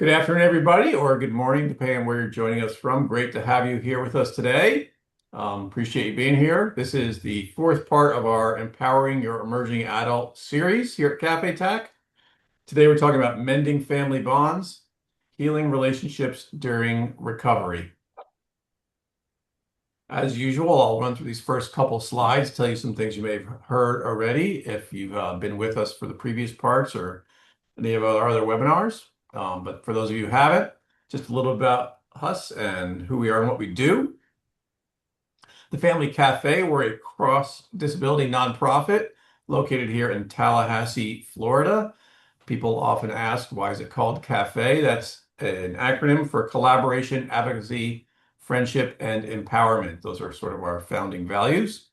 Good afternoon, everybody, or good morning, depending on where you're joining us from. Great to have you here with us today. Appreciate you being here. This is the fourth part of our Empowering Your Emerging Adult series here at Cafe Tac. Today, we're talking about mending family bonds, healing relationships during recovery. As usual, I'll run through these first couple slides, tell you some things you may have heard already if you've been with us for the previous parts or any of our other webinars. But for those of you who haven't, just a little about us and who we are and what we do. The Family Cafe, we're a cross-disability nonprofit located here in Tallahassee, Florida. People often ask, why is it called Cafe? That's an acronym for collaboration, advocacy, friendship, and empowerment. Those are sort of our founding values.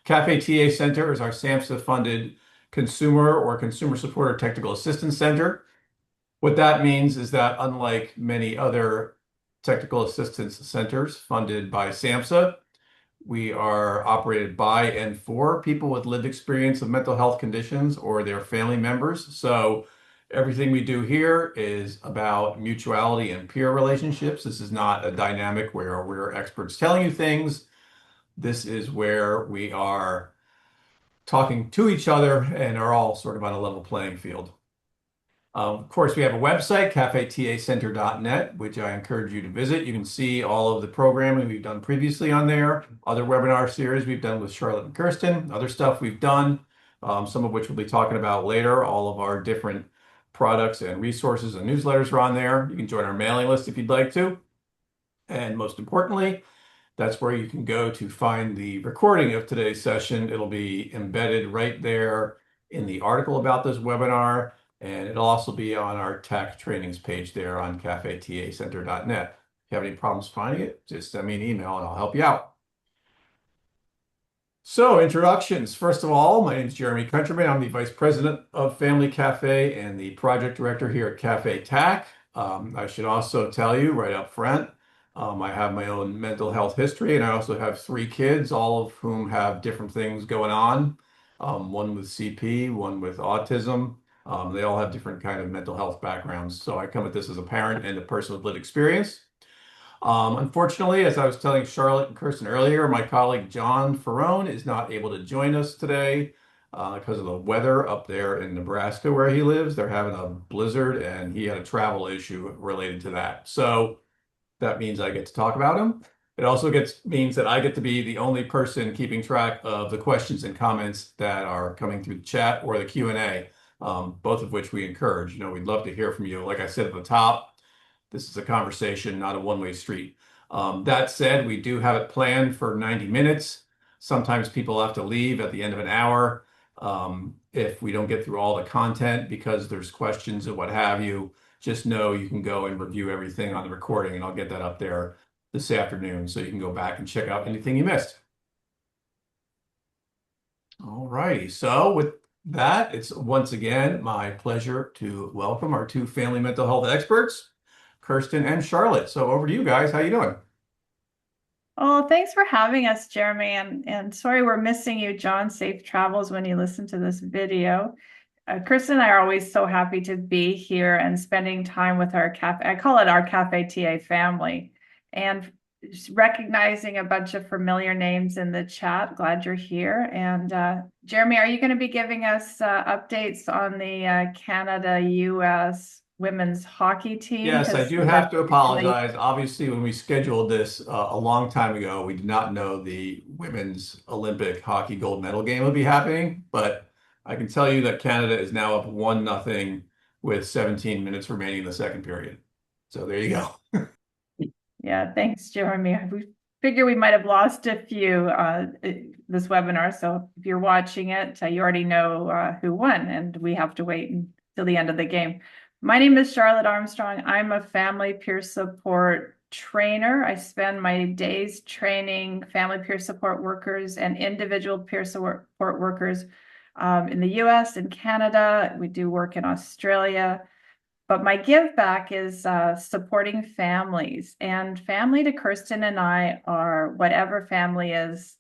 Cafe TA Center is our SAMHSA-funded consumer or consumer support or technical assistance center. What that means is that unlike many other technical assistance centers funded by SAMHSA, we are operated by and for people with lived experience of mental health conditions or their family members. So everything we do here is about mutuality and peer relationships. This is not a dynamic where we're experts telling you things. This is where we are talking to each other and are all sort of on a level playing field. Of course, we have a website, cafetacenter.net, which I encourage you to visit. You can see all of the programming we've done previously on there, other webinar series we've done with Charlotte and Kirsten, other stuff we've done, some of which we'll be talking about later. All of our different products and resources and newsletters are on there. You can join our mailing list if you'd like to. And most importantly, that's where you can go to find the recording of today's session. It'll be embedded right there in the article about this webinar. And it'll also be on our TAC trainings page there on cafetacenter.net. If you have any problems finding it, just send me an email and I'll help you out. So, introductions. First of all, my name is Jeremy Countryman. I'm the Vice President of Family Cafe and the Project Director here at Cafe TAC. I should also tell you right up front, I have my own mental health history, and I also have 3 kids, all of whom have different things going on. One with CP, one with autism. They all have different kind of mental health backgrounds. So I come at this as a parent and a person with lived experience. Unfortunately, as I was telling Charlotte and Kirsten earlier, my colleague John Ferrone is not able to join us today because of the weather up there in Nebraska where he lives. They're having a blizzard and he had a travel issue related to that. So that means I get to talk about him. It also means that I get to be the only person keeping track of the questions and comments that are coming through the chat or the Q&A. Both of which we encourage. We'd love to hear from you. Like I said at the top, this is a conversation, not a one-way street. That said, we do have it planned for 90 minutes. Sometimes people have to leave at the end of an hour if we don't get through all the content because there's questions and what have you. Just know you can go and review everything on the recording, and I'll get that up there this afternoon so you can go back and check out anything you missed. All righty. So with that, it's once again my pleasure to welcome our 2 family mental health experts, Kirsten and Charlotte. So over to you guys. How you doing? Oh, thanks for having us, Jeremy. And sorry we're missing you, John. Safe travels when you listen to this video. Kirsten and I are always so happy to be here and spending time with our cafe. I call it our Cafe TA family. And recognizing a bunch of familiar names in the chat. Glad you're here. And Jeremy, are you going to be giving us updates on the Canada-US women's hockey team? Yes, I do have to apologize. Obviously, when we scheduled this a long time ago, we did not know the women's Olympic hockey gold medal game would be happening. But I can tell you that Canada is now up 1-0 with 17 minutes remaining in the second period. So there you go. Yeah, thanks, Jeremy. We figure we might have lost a few this webinar. So if you're watching it, you already know who won, and we have to wait until the end of the game. My name is Charlotte Armstrong. I'm a family peer support trainer. I spend my days training family peer support workers and individual peer support workers in the US and Canada. We do work in Australia. But my give back is supporting families, and family to Kirsten and I are whatever family is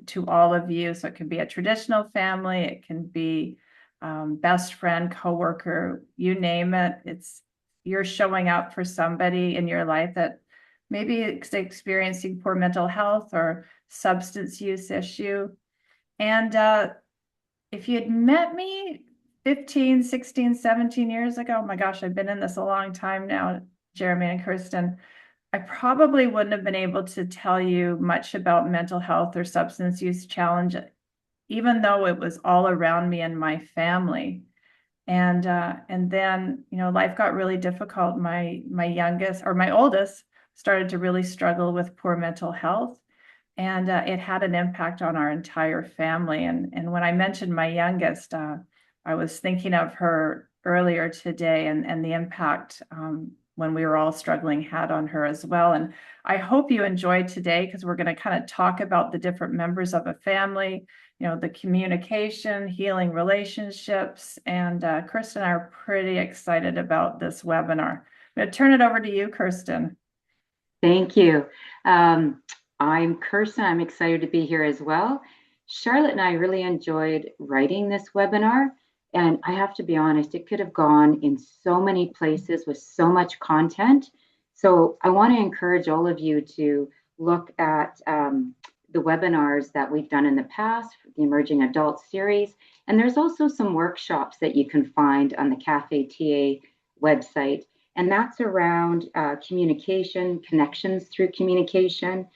to all of you. So it can be a traditional family, it can be best friend, coworker, you name it. It's you're showing up for somebody in your life that maybe is experiencing poor mental health or substance use issue. And if you had met me 15, 16, 17 years ago, oh my gosh, I've been in this a long time now, Jeremy and Kirsten, I probably wouldn't have been able to tell you much about mental health or substance use challenge, even though it was all around me and my family. And then, life got really difficult. My oldest started to really struggle with poor mental health, and it had an impact on our entire family. And when I mentioned my youngest, I was thinking of her earlier today, and the impact when we were all struggling had on her as well. And I hope you enjoyed today, because we're going to kind of talk about the different members of a family, the communication, healing relationships. And Kirsten and I are pretty excited about this webinar. I'm going to turn it over to you, Kirsten. Thank you. I'm Kirsten. I'm excited to be here as well. Charlotte and I really enjoyed writing this webinar. And I have to be honest, it could have gone in so many places with so much content. So I want to encourage all of you to look at the webinars that we've done in the past, the Emerging Adult series. And there's also some workshops that you can find on the Cafe TA website. And that's around communication, connections through communication,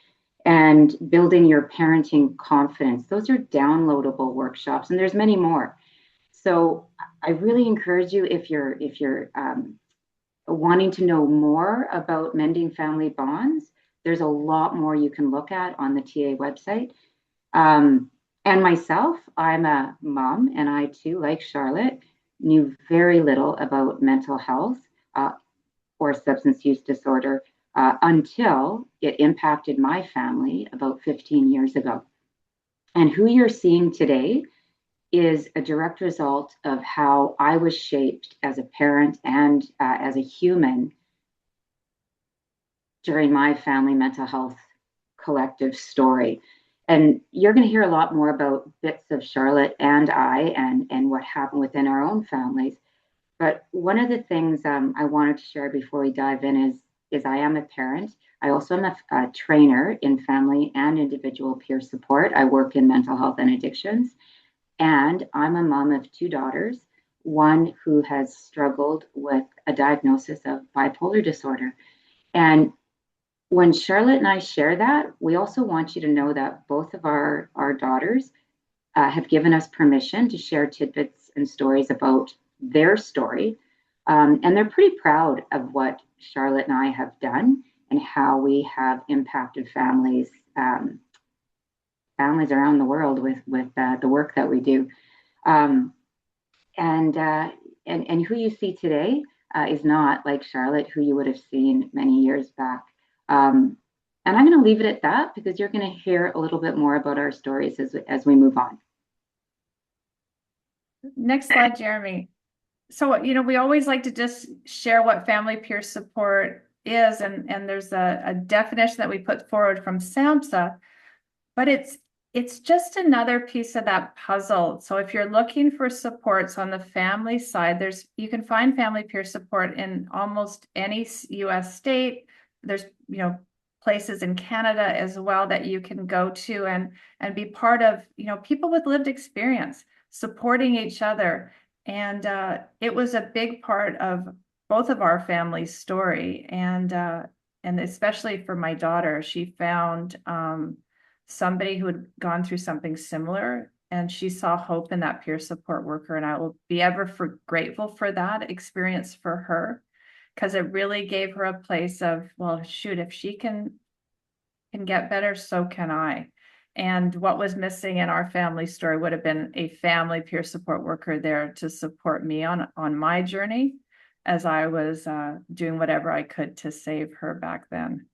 and building your parenting confidence. Those are downloadable workshops, and there's many more. So I really encourage you, if you're wanting to know more about mending family bonds, there's a lot more you can look at on the TA website. And myself, I'm a mom, and I too, like Charlotte, knew very little about mental health or substance use disorder until it impacted my family about 15 years ago. And who you're seeing today is a direct result of how I was shaped as a parent and as a human during my family mental health collective story. And you're going to hear a lot more about bits of Charlotte and I and what happened within our own families. But one of the things I wanted to share before we dive in is I am a parent. I also am a trainer in family and individual peer support. I work in mental health and addictions. And I'm a mom of two daughters, one who has struggled with a diagnosis of bipolar disorder. And when Charlotte and I share that, we also want you to know that both of our daughters have given us permission to share tidbits and stories about their story. And they're pretty proud of what Charlotte and I have done and how we have impacted families around the world with the work that we do. And who you see today is not like Charlotte, who you would have seen many years back. And I'm going to leave it at that, because you're going to hear a little bit more about our stories as we move on. Next slide, Jeremy. So, we always like to just share what family peer support is, and there's a definition that we put forward from SAMHSA, but it's just another piece of that puzzle. So if you're looking for supports on the family side, you can find family peer support in almost any US state. There's, places in Canada as well that you can go to and be part of, people with lived experience, supporting each other. And it was a big part of both of our family's story. And especially for my daughter, she found somebody who had gone through something similar, and she saw hope in that peer support worker. And I will be ever grateful for that experience for her, because it really gave her a place of, well, shoot, if she can get better, so can I. And what was missing in our family story would have been a family peer support worker there to support me on my journey as I was doing whatever I could to save her back then.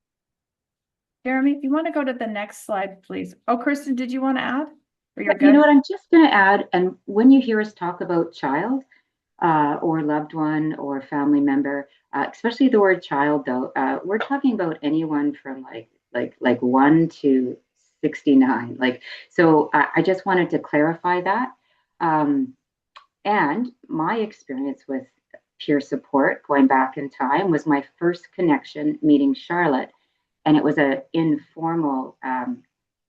Jeremy, if you want to go to the next slide, please. Oh, Kirsten, did you want to add? Or you're good? You know what, I'm just going to add, and when you hear us talk about child or loved one or family member, especially the word child, though, we're talking about anyone from like 1 to 69. So I just wanted to clarify that. And my experience with peer support going back in time was my first connection meeting Charlotte. And it was an informal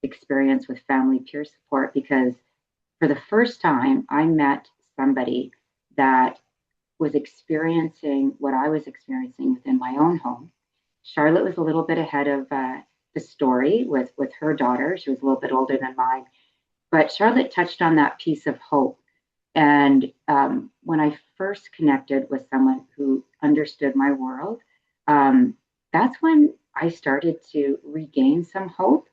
experience with family peer support because for the first time, I met somebody that was experiencing what I was experiencing within my own home. Charlotte was a little bit ahead of the story with her daughter. She was a little bit older than mine, but Charlotte touched on that piece of hope. And when I first connected with someone who understood my world, that's when I started to regain some hope.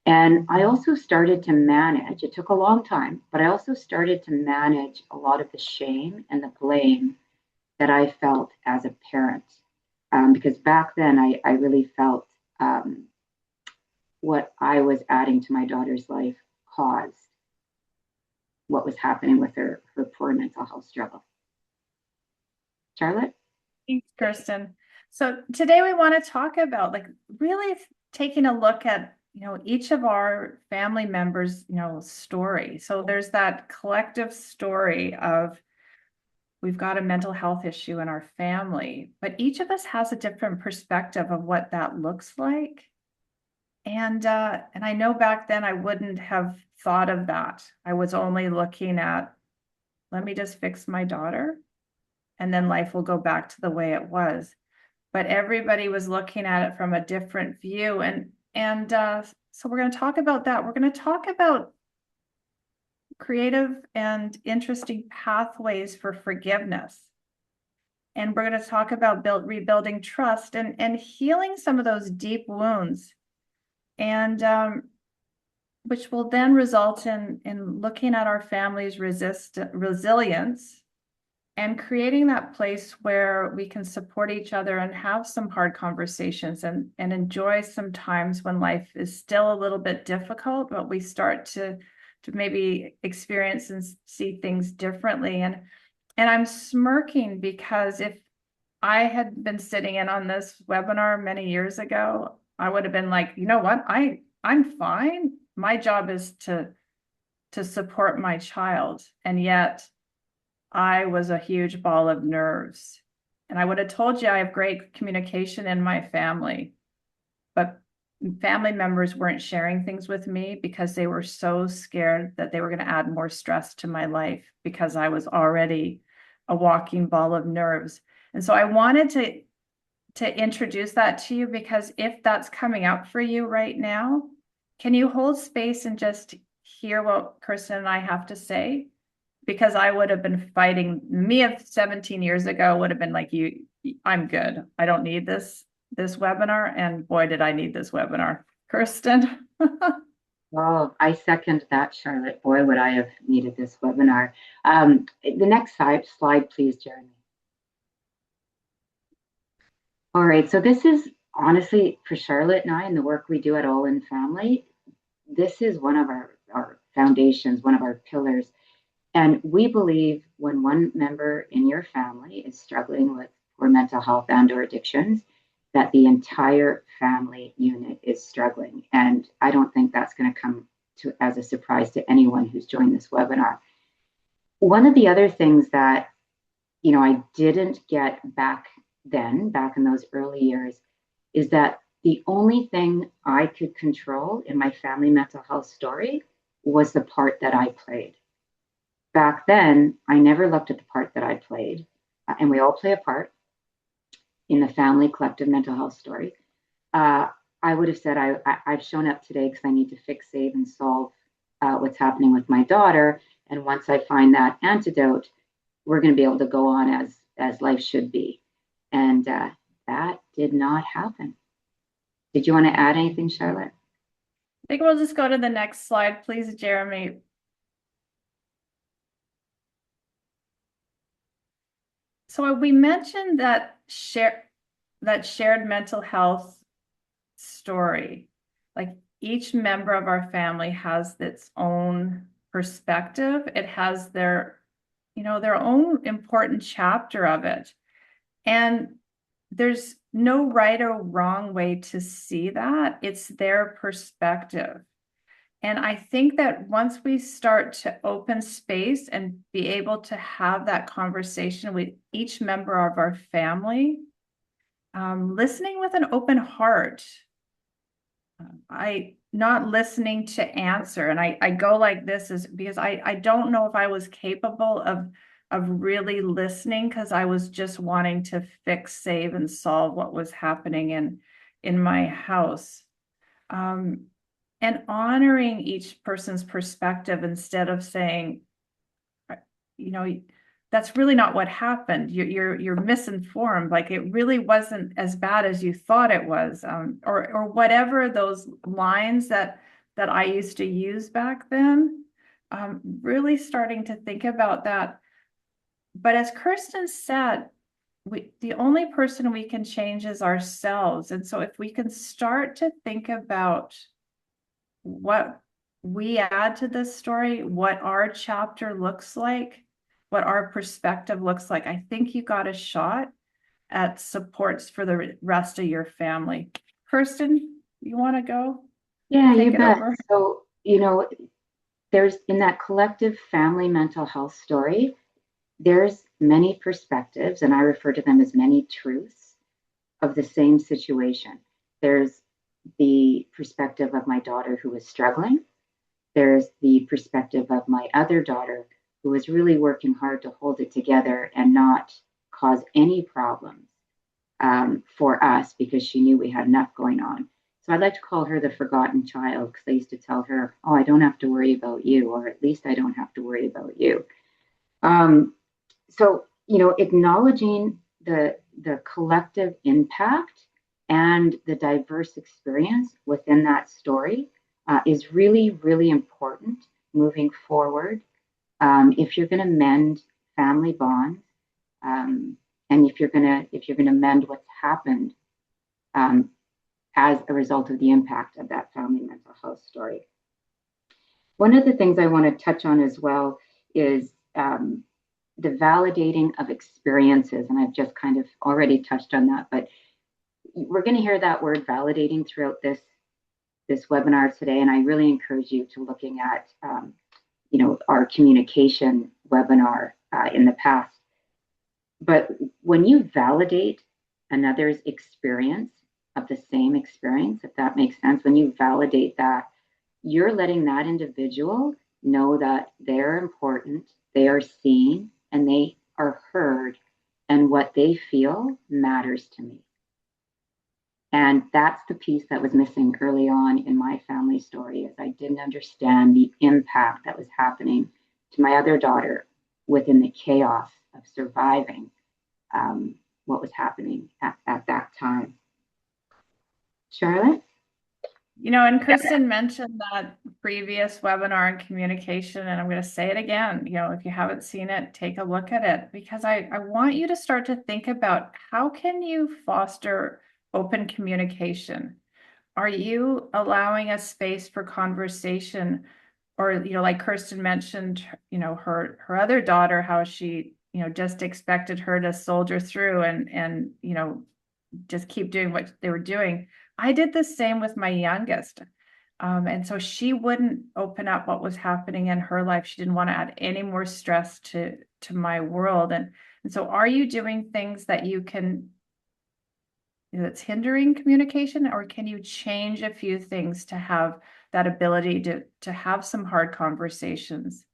And I also started to manage, it took a long time, but I also started to manage a lot of the shame and the blame that I felt as a parent. Because back then I really felt what I was adding to my daughter's life caused what was happening with her poor mental health struggle. Charlotte? Thanks, Kirsten. So today we want to talk about like really taking a look at, each of our family members, story. So there's that collective story of we've got a mental health issue in our family, but each of us has a different perspective of what that looks like. And I know back then I wouldn't have thought of that. I was only looking at, let me just fix my daughter, and then life will go back to the way it was. But everybody was looking at it from a different view. And so we're going to talk about that. We're going to talk about creative and interesting pathways for forgiveness. And we're going to talk about rebuilding trust and healing some of those deep wounds. And which will then result in looking at our family's resilience and creating that place where we can support each other and have some hard conversations and enjoy some times when life is still a little bit difficult, but we start to maybe experience and see things differently. And I'm smirking because if I had been sitting in on this webinar many years ago, I would have been like, you know what, I'm fine. My job is to support my child. And yet I was a huge ball of nerves. And I would have told you I have great communication in my family, but family members weren't sharing things with me because they were so scared that they were going to add more stress to my life because I was already a walking ball of nerves. And so I wanted to introduce that to you because if that's coming up for you right now, can you hold space and just hear what Kirsten and I have to say? Because I would have been fighting, me of 17 years ago would have been like, I'm good. I don't need this webinar. And boy, did I need this webinar. Kirsten? Oh, I second that, Charlotte. Boy, would I have needed this webinar. The next slide, please, Jeremy. All right, so this is honestly for Charlotte and I and the work we do at All in Family. This is one of our foundations, one of our pillars. And we believe when one member in your family is struggling with poor mental health and or addictions, that the entire family unit is struggling. And I don't think that's going to come as a surprise to anyone who's joined this webinar. One of the other things that, I didn't get back in those early years, is that the only thing I could control in my family mental health story was the part that I played. Back then, I never looked at the part that I played, and we all play a part in the family collective mental health story. I would have said I've shown up today because I need to fix, save, and solve what's happening with my daughter. And once I find that antidote, we're going to be able to go on as life should be. And that did not happen. Did you want to add anything, Charlotte? I think we'll just go to the next slide, please, Jeremy. So we mentioned that shared mental health story. Like each member of our family has its own perspective. It has their own important chapter of it. And there's no right or wrong way to see that. It's their perspective. And I think that once we start to open space and be able to have that conversation with each member of our family, listening with an open heart, I not listening to answer. And I go like this is because I don't know if I was capable of really listening, because I was just wanting to fix, save, and solve what was happening in my house. And honoring each person's perspective instead of saying, you know, that's really not what happened. You're misinformed. Like, it really wasn't as bad as you thought it was, or whatever those lines that I used to use back then. Really starting to think about that. But as Kirsten said, the only person we can change is ourselves. And so if we can start to think about what we add to this story, what our chapter looks like, what our perspective looks like, I think you got a shot at supports for the rest of your family. Kirsten, you want to go? Yeah, Take you it bet. over. So, there's in that collective family mental health story, there's many perspectives, and I refer to them as many truths of the same situation. There's the perspective of my daughter who was struggling. There's the perspective of my other daughter who was really working hard to hold it together and not cause any problems for us, because she knew we had enough going on. So I'd like to call her the forgotten child, because I used to tell her, oh, I don't have to worry about you, or at least I don't have to worry about you. So, acknowledging the collective impact and the diverse experience within that story is really, really important moving forward. If you're going to mend family bonds, and if you're gonna mend what's happened as a result of the impact of that family mental health story. One of the things I want to touch on as well is the validating of experiences, and I've just kind of already touched on that, but we're going to hear that word validating throughout this webinar today, and I really encourage you to looking at our communication webinar in the past. But when you validate another's experience of the same experience, if that makes sense, when you validate that, you're letting that individual know that they're important, they are seen, and they are heard, and what they feel matters to me. And that's the piece that was missing early on in my family story, is I didn't understand the impact that was happening to my other daughter within the chaos of surviving what was happening at that time. Charlotte? And Kirsten mentioned that previous webinar on communication, and I'm going to say it again. If you haven't seen it, take a look at it, because I want you to start to think about, how can you foster open communication? Are you allowing a space for conversation? Or, like Kirsten mentioned, her other daughter, how she, just expected her to soldier through and just keep doing what they were doing. I did the same with my youngest. And so she wouldn't open up what was happening in her life. She didn't want to add any more stress to my world. And so are you doing things that you can, that's hindering communication, or can you change a few things to have that ability to have some hard conversations?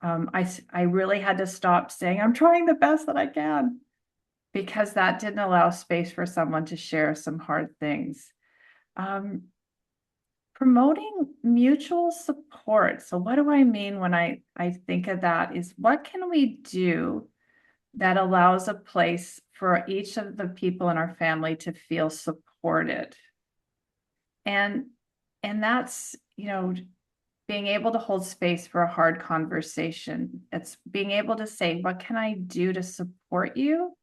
I really had to stop saying, I'm trying the best that I can, because that didn't allow space for someone to share some hard things. Promoting mutual support. So what do I mean when I think of that is, what can we do that allows a place for each of the people in our family to feel supported? And that's, being able to hold space for a hard conversation. It's being able to say, what can I do to support you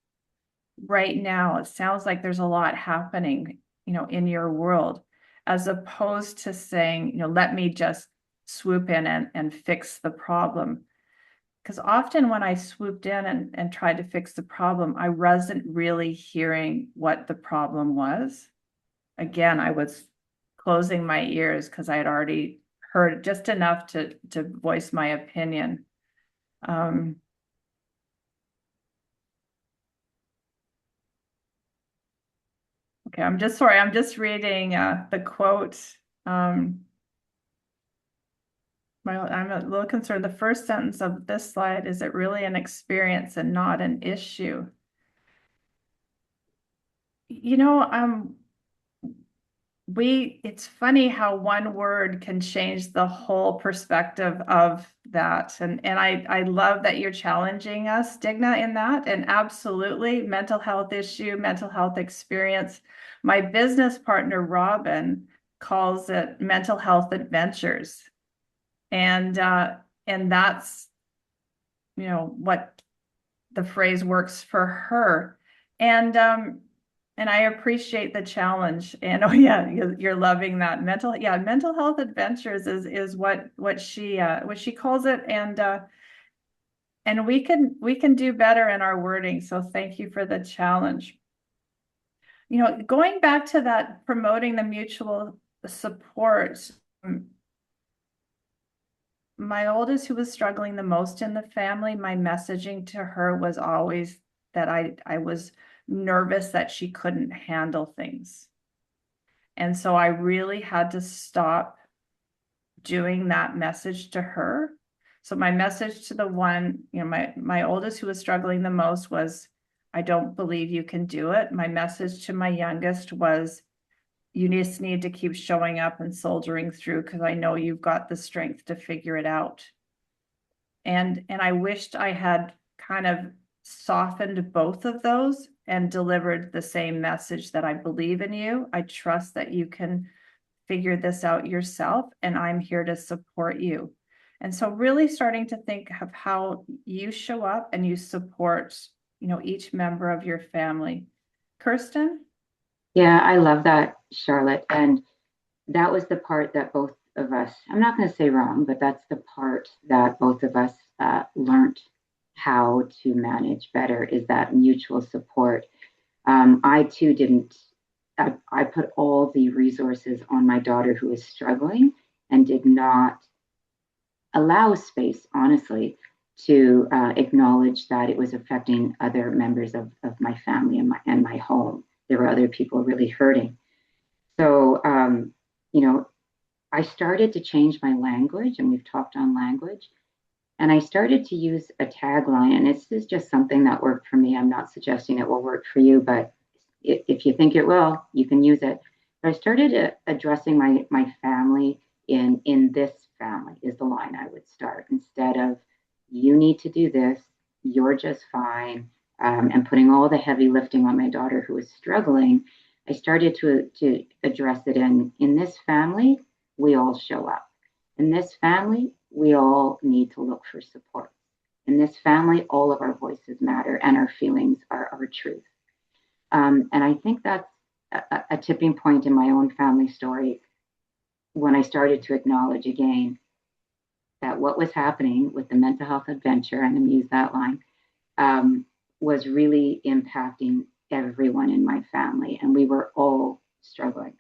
right now? It sounds like there's a lot happening, in your world, as opposed to saying, let me just swoop in and fix the problem. Because often when I swooped in and tried to fix the problem, I wasn't really hearing what the problem was. Again, I was closing my ears because I had already heard just enough to voice my opinion. Okay, I'm just reading the quote. I'm a little concerned. The first sentence of this slide, is it really an experience and not an issue? You know, it's funny how one word can change the whole perspective of that. And I love that you're challenging us, Digna, in that. And absolutely, mental health issue, mental health experience. My business partner, Robin, calls it mental health adventures. And that's, you know, what the phrase works for her. And I appreciate the challenge. And oh yeah, you're loving that mental health adventures is what she calls it. And we can do better in our wording. So thank you for the challenge. You know, going back to that, promoting the mutual support. My oldest, who was struggling the most in the family, my messaging to her was always that I was nervous that she couldn't handle things. And so I really had to stop doing that message to her. So my message to the one, you know, my oldest, who was struggling the most, was, I don't believe you can do it. My message to my youngest was, you just need to keep showing up and soldiering through, because I know you've got the strength to figure it out. And I wished I had kind of softened both of those and delivered the same message, that I believe in you. I trust that you can figure this out yourself, and I'm here to support you. And so really starting to think of how you show up and you support, you know, each member of your family. Kirsten? Yeah, I love that, Charlotte. And that was the part that both of us, I'm not going to say wrong, but that's the part that both of us learned how to manage better, is that mutual support. I too didn't, I put all the resources on my daughter who was struggling, and did not allow space, honestly, to acknowledge that it was affecting other members of my family and my home. There were other people really hurting. So, you know, I started to change my language, and we've talked on language. And I started to use a tagline, and this is just something that worked for me. I'm not suggesting it will work for you, but if you think it will, you can use it. But I started addressing my family in this family is the line I would start, instead of, you need to do this, you're just fine, and putting all the heavy lifting on my daughter who was struggling. I started to address it in this family, we all show up. In this family, we all need to look for support. In this family, all of our voices matter, and our feelings are our truth. And I think that's a tipping point in my own family story, when I started to acknowledge again that what was happening with the mental health adventure, and I'm going to use that line, was really impacting everyone in my family, and we were all struggling.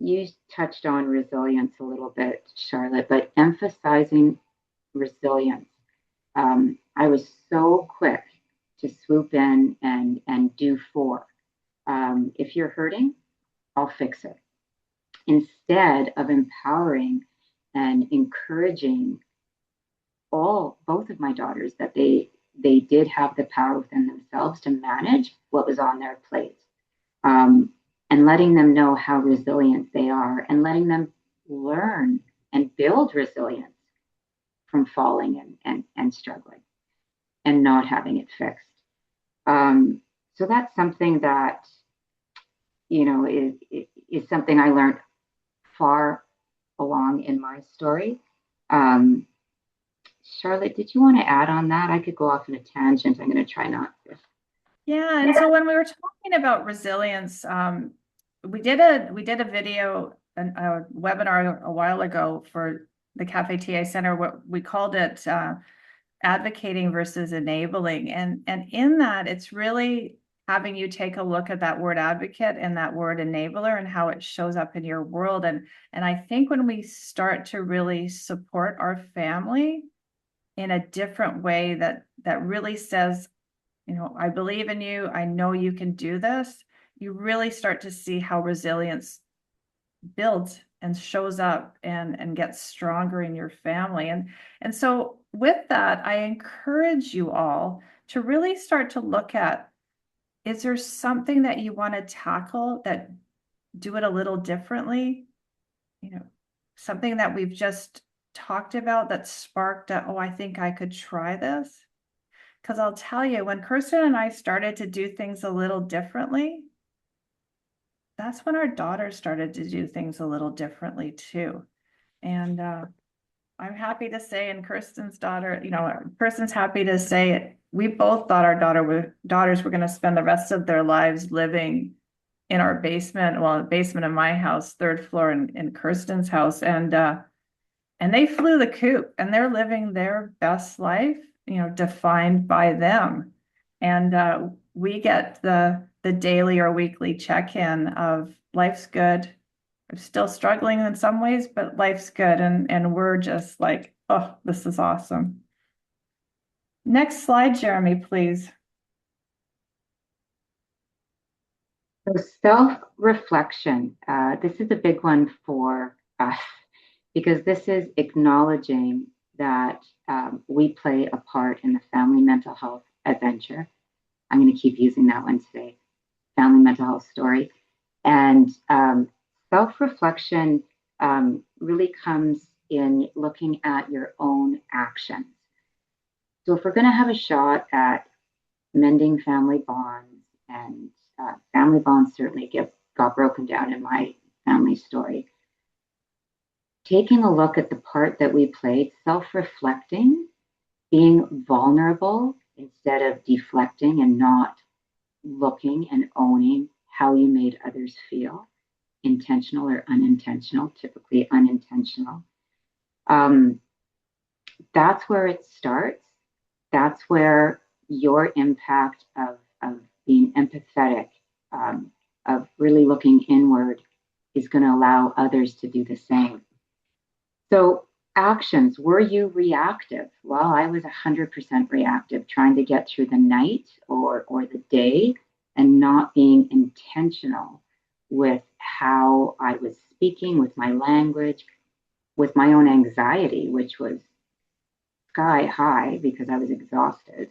You touched on resilience a little bit, Charlotte, but emphasizing resilience. I was so quick to swoop in and do for. If you're hurting, I'll fix it. Instead of empowering and encouraging both of my daughters, that they did have the power within themselves to manage what was on their plate. And letting them know how resilient they are, and letting them learn and build resilience from falling and struggling and not having it fixed. So that's something that, you know, is something I learned far along in my story. Charlotte, did you want to add on that? I could go off on a tangent. I'm going to try not to. Yeah, and so when we were talking about resilience, we did a video, a webinar a while ago for the Cafe TA Center. What we called it advocating versus enabling, and in that, it's really having you take a look at that word advocate and that word enabler and how it shows up in your world. And I think when we start to really support our family in a different way that really says, you know, I believe in you, I know you can do this, you really start to see how resilience builds and shows up and gets stronger in your family. And so with that, I encourage you all to really start to look at, is there something that you want to tackle that do it a little differently? You know, something that we've just talked about that sparked a, oh, I think I could try this. Because I'll tell you, when Kirsten and I started to do things a little differently, that's when our daughter started to do things a little differently too. And I'm happy to say, and Kirsten's daughter, you know, Kirsten's happy to say it. We both thought our daughters were going to spend the rest of their lives living in our basement, well, the basement of my house, third floor in Kirsten's house. And they flew the coop and they're living their best life, you know, defined by them. And we get the daily or weekly check-in of life's good. I'm still struggling in some ways, but life's good. And we're just like, oh, this is awesome. Next slide, Jeremy, please. So self-reflection, this is a big one for us because this is acknowledging that we play a part in the family mental health adventure. I'm going to keep using that one today, family mental health story. And self-reflection really comes in looking at your own actions. So if we're going to have a shot at mending family bonds, and family bonds certainly got broken down in my family story, taking a look at the part that we played, self-reflecting, being vulnerable instead of deflecting and not looking and owning how you made others feel, intentional or unintentional, typically unintentional. That's where it starts. That's where your impact of being empathetic, of really looking inward, is going to allow others to do the same. So actions, were you reactive? Well, I was 100% reactive, trying to get through the night or the day and not being intentional with how I was speaking, with my language, with my own anxiety, which was sky high because I was exhausted.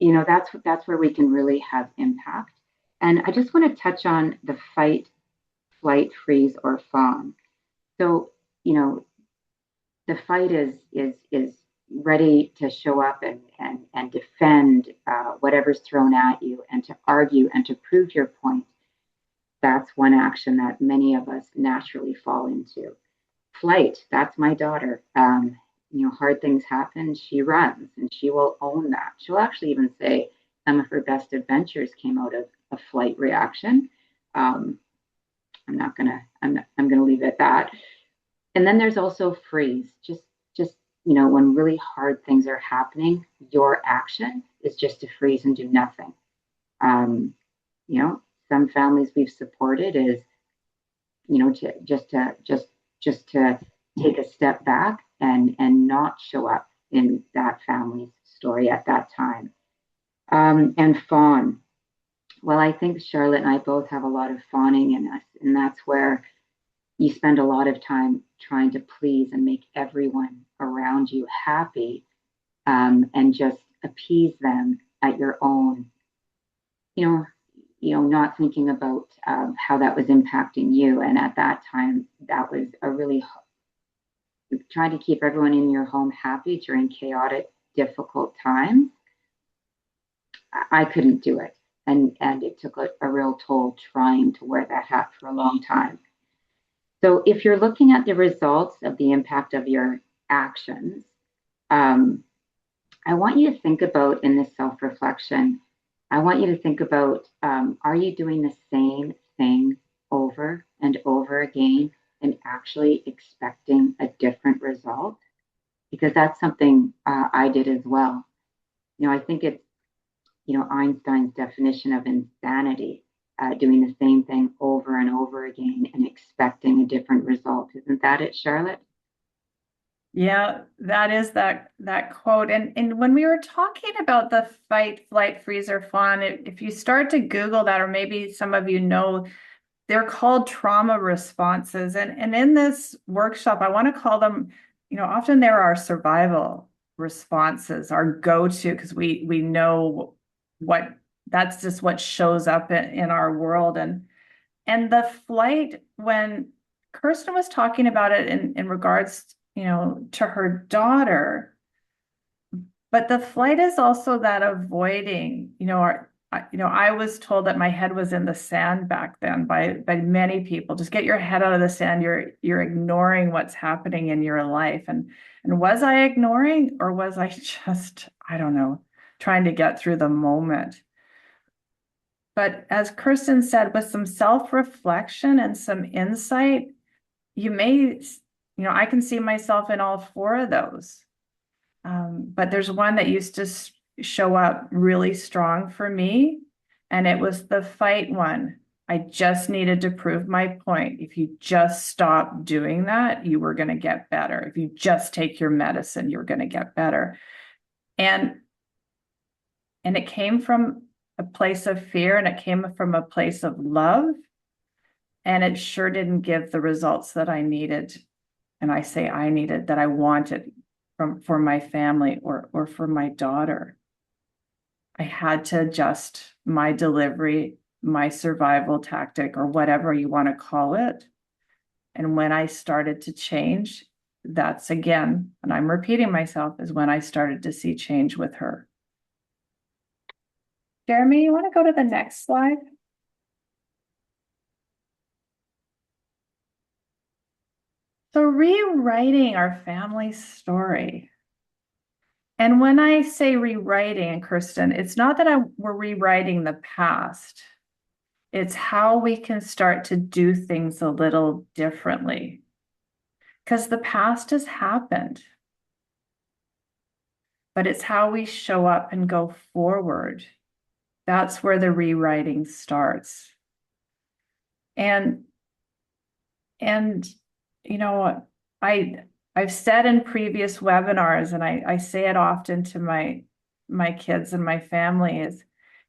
You know, that's where we can really have impact. And I just want to touch on the fight, flight, freeze, or fawn. So, you know, the fight is ready to show up and defend whatever's thrown at you and to argue and to prove your point. That's one action that many of us naturally fall into. Flight, that's my daughter. You know, hard things happen, she runs and she will own that. She'll actually even say some of her best adventures came out of a flight reaction. I'm gonna leave it at that. And then there's also freeze. Just you know, when really hard things are happening, your action is just to freeze and do nothing. You know, some families we've supported is, you know, to take a step back and not show up in that family's story at that time. And fawn. Well, I think Charlotte and I both have a lot of fawning in us, and that's where you spend a lot of time trying to please and make everyone around you happy, and just appease them at your own, you know, not thinking about how that was impacting you. And at that time, that was a really trying to keep everyone in your home happy during chaotic, difficult times. I couldn't do it. And it took a real toll trying to wear that hat for a long time. So if you're looking at the results of the impact of your actions, I want you to think about, in this self-reflection, I want you to think about, are you doing the same thing over and over again and actually expecting a different result? Because that's something I did as well. You know, I think Einstein's definition of insanity, doing the same thing over and over again and expecting a different result. Isn't that it, Charlotte? Yeah, that is that quote. And when we were talking about the fight, flight, freeze, or fawn, if you start to Google that, or maybe some of you know, they're called trauma responses. And in this workshop, I want to call them, often there are survival responses, our go-to, because we know what that's just what shows up in our world. And the flight, when Kirsten was talking about it in regards, to her daughter, but the flight is also that avoiding, I was told that my head was in the sand back then by many people. Just get your head out of the sand. You're ignoring what's happening in your life. And was I ignoring, or was I just, I don't know, trying to get through the moment? But as Kirsten said, with some self-reflection and some insight, I can see myself in all four of those. But there's one that used to show up really strong for me, and it was the fight one. I just needed to prove my point. If you just stop doing that, you were going to get better. If you just take your medicine, you're going to get better. And it came from a place of fear, and it came from a place of love, and it sure didn't give the results that I needed. And I say I needed, that I wanted for my family or for my daughter. I had to adjust my delivery, my survival tactic, or whatever you want to call it. And when I started to change, that's again, and I'm repeating myself, is when I started to see change with her. Jeremy, you want to go to the next slide? So rewriting our family story. And when I say rewriting, Kirsten, it's not that we're rewriting the past. It's how we can start to do things a little differently. Because the past has happened. But it's how we show up and go forward. That's where the rewriting starts. And I've said in previous webinars, and I say it often to my kids and my family,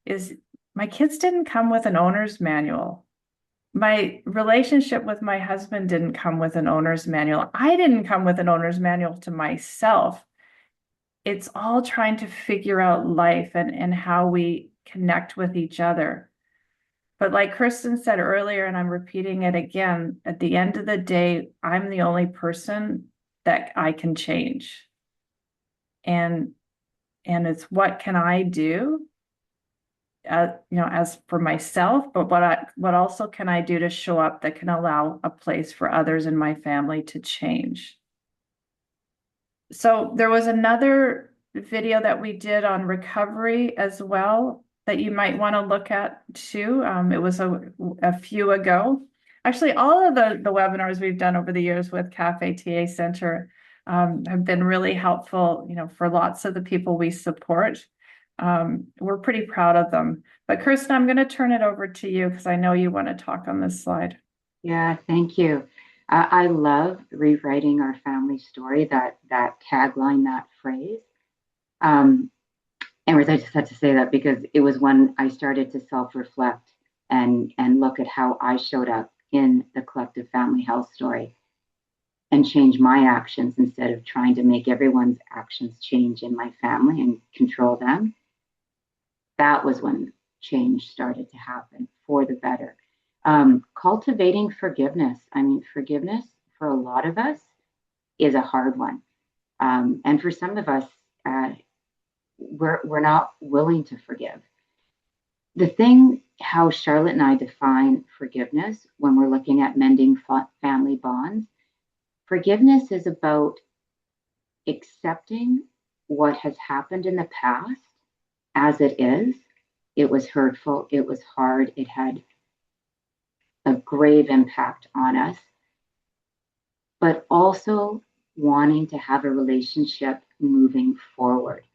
is my kids didn't come with an owner's manual. My relationship with my husband didn't come with an owner's manual. I didn't come with an owner's manual to myself. It's all trying to figure out life and how we connect with each other. But like Kirsten said earlier, and I'm repeating it again, at the end of the day, I'm the only person that I can change. And it's what can I do, as for myself, but what also can I do to show up that can allow a place for others in my family to change. So there was another video that we did on recovery as well that you might want to look at too. It was a few ago. Actually, all of the webinars we've done over the years with Cafe TA Center have been really helpful, for lots of the people we support. We're pretty proud of them. But Kirsten, I'm going to turn it over to you because I know you want to talk on this slide. Yeah, thank you. I love rewriting our family story, that tagline, that phrase. Anyways, I just had to say that because it was when I started to self-reflect and look at how I showed up in the collective family health story and change my actions instead of trying to make everyone's actions change in my family and control them. That was when change started to happen for the better. Cultivating forgiveness. I mean, forgiveness for a lot of us is a hard one. And for some of us, we're not willing to forgive. The thing, how Charlotte and I define forgiveness when we're looking at mending family bonds, forgiveness is about accepting what has happened in the past as it is. It was hurtful, it was hard, it had a grave impact on us, but also wanting to have a relationship moving forward.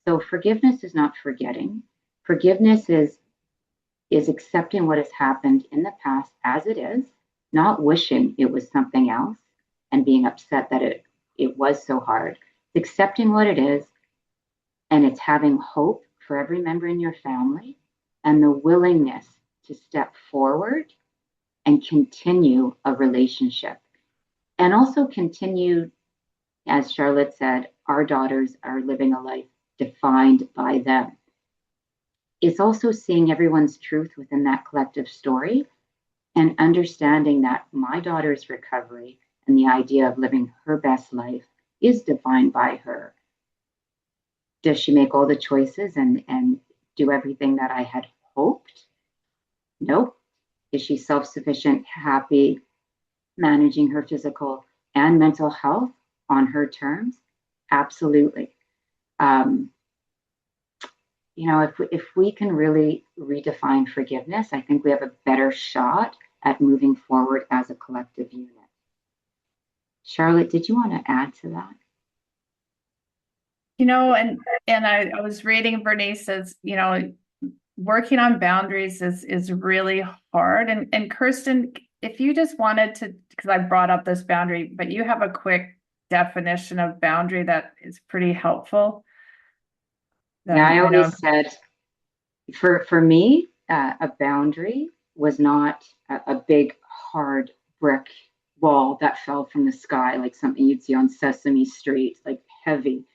So forgiveness is not forgetting. Forgiveness is accepting what has happened in the past as it is, not wishing it was something else and being upset that it was so hard. It's accepting what it is, and it's having hope for every member in your family and the willingness to step forward and continue a relationship. And also continue, as Charlotte said, our daughters are living a life defined by them. It's also seeing everyone's truth within that collective story and understanding that my daughter's recovery and the idea of living her best life is defined by her. Does she make all the choices and do everything that I had hoped? Nope. Is she self-sufficient, happy, managing her physical and mental health on her terms? Absolutely. If we can really redefine forgiveness, I think we have a better shot at moving forward as a collective unit. Charlotte, did you want to add to that? And I was reading Bernice's, working on boundaries is really hard. And Kirsten, if you just wanted to, because I brought up this boundary, but you have a quick definition of boundary that is pretty helpful. Yeah, I always said, for me, a boundary was not a big hard brick wall that fell from the sky, like something you'd see on Sesame Street, like heavy.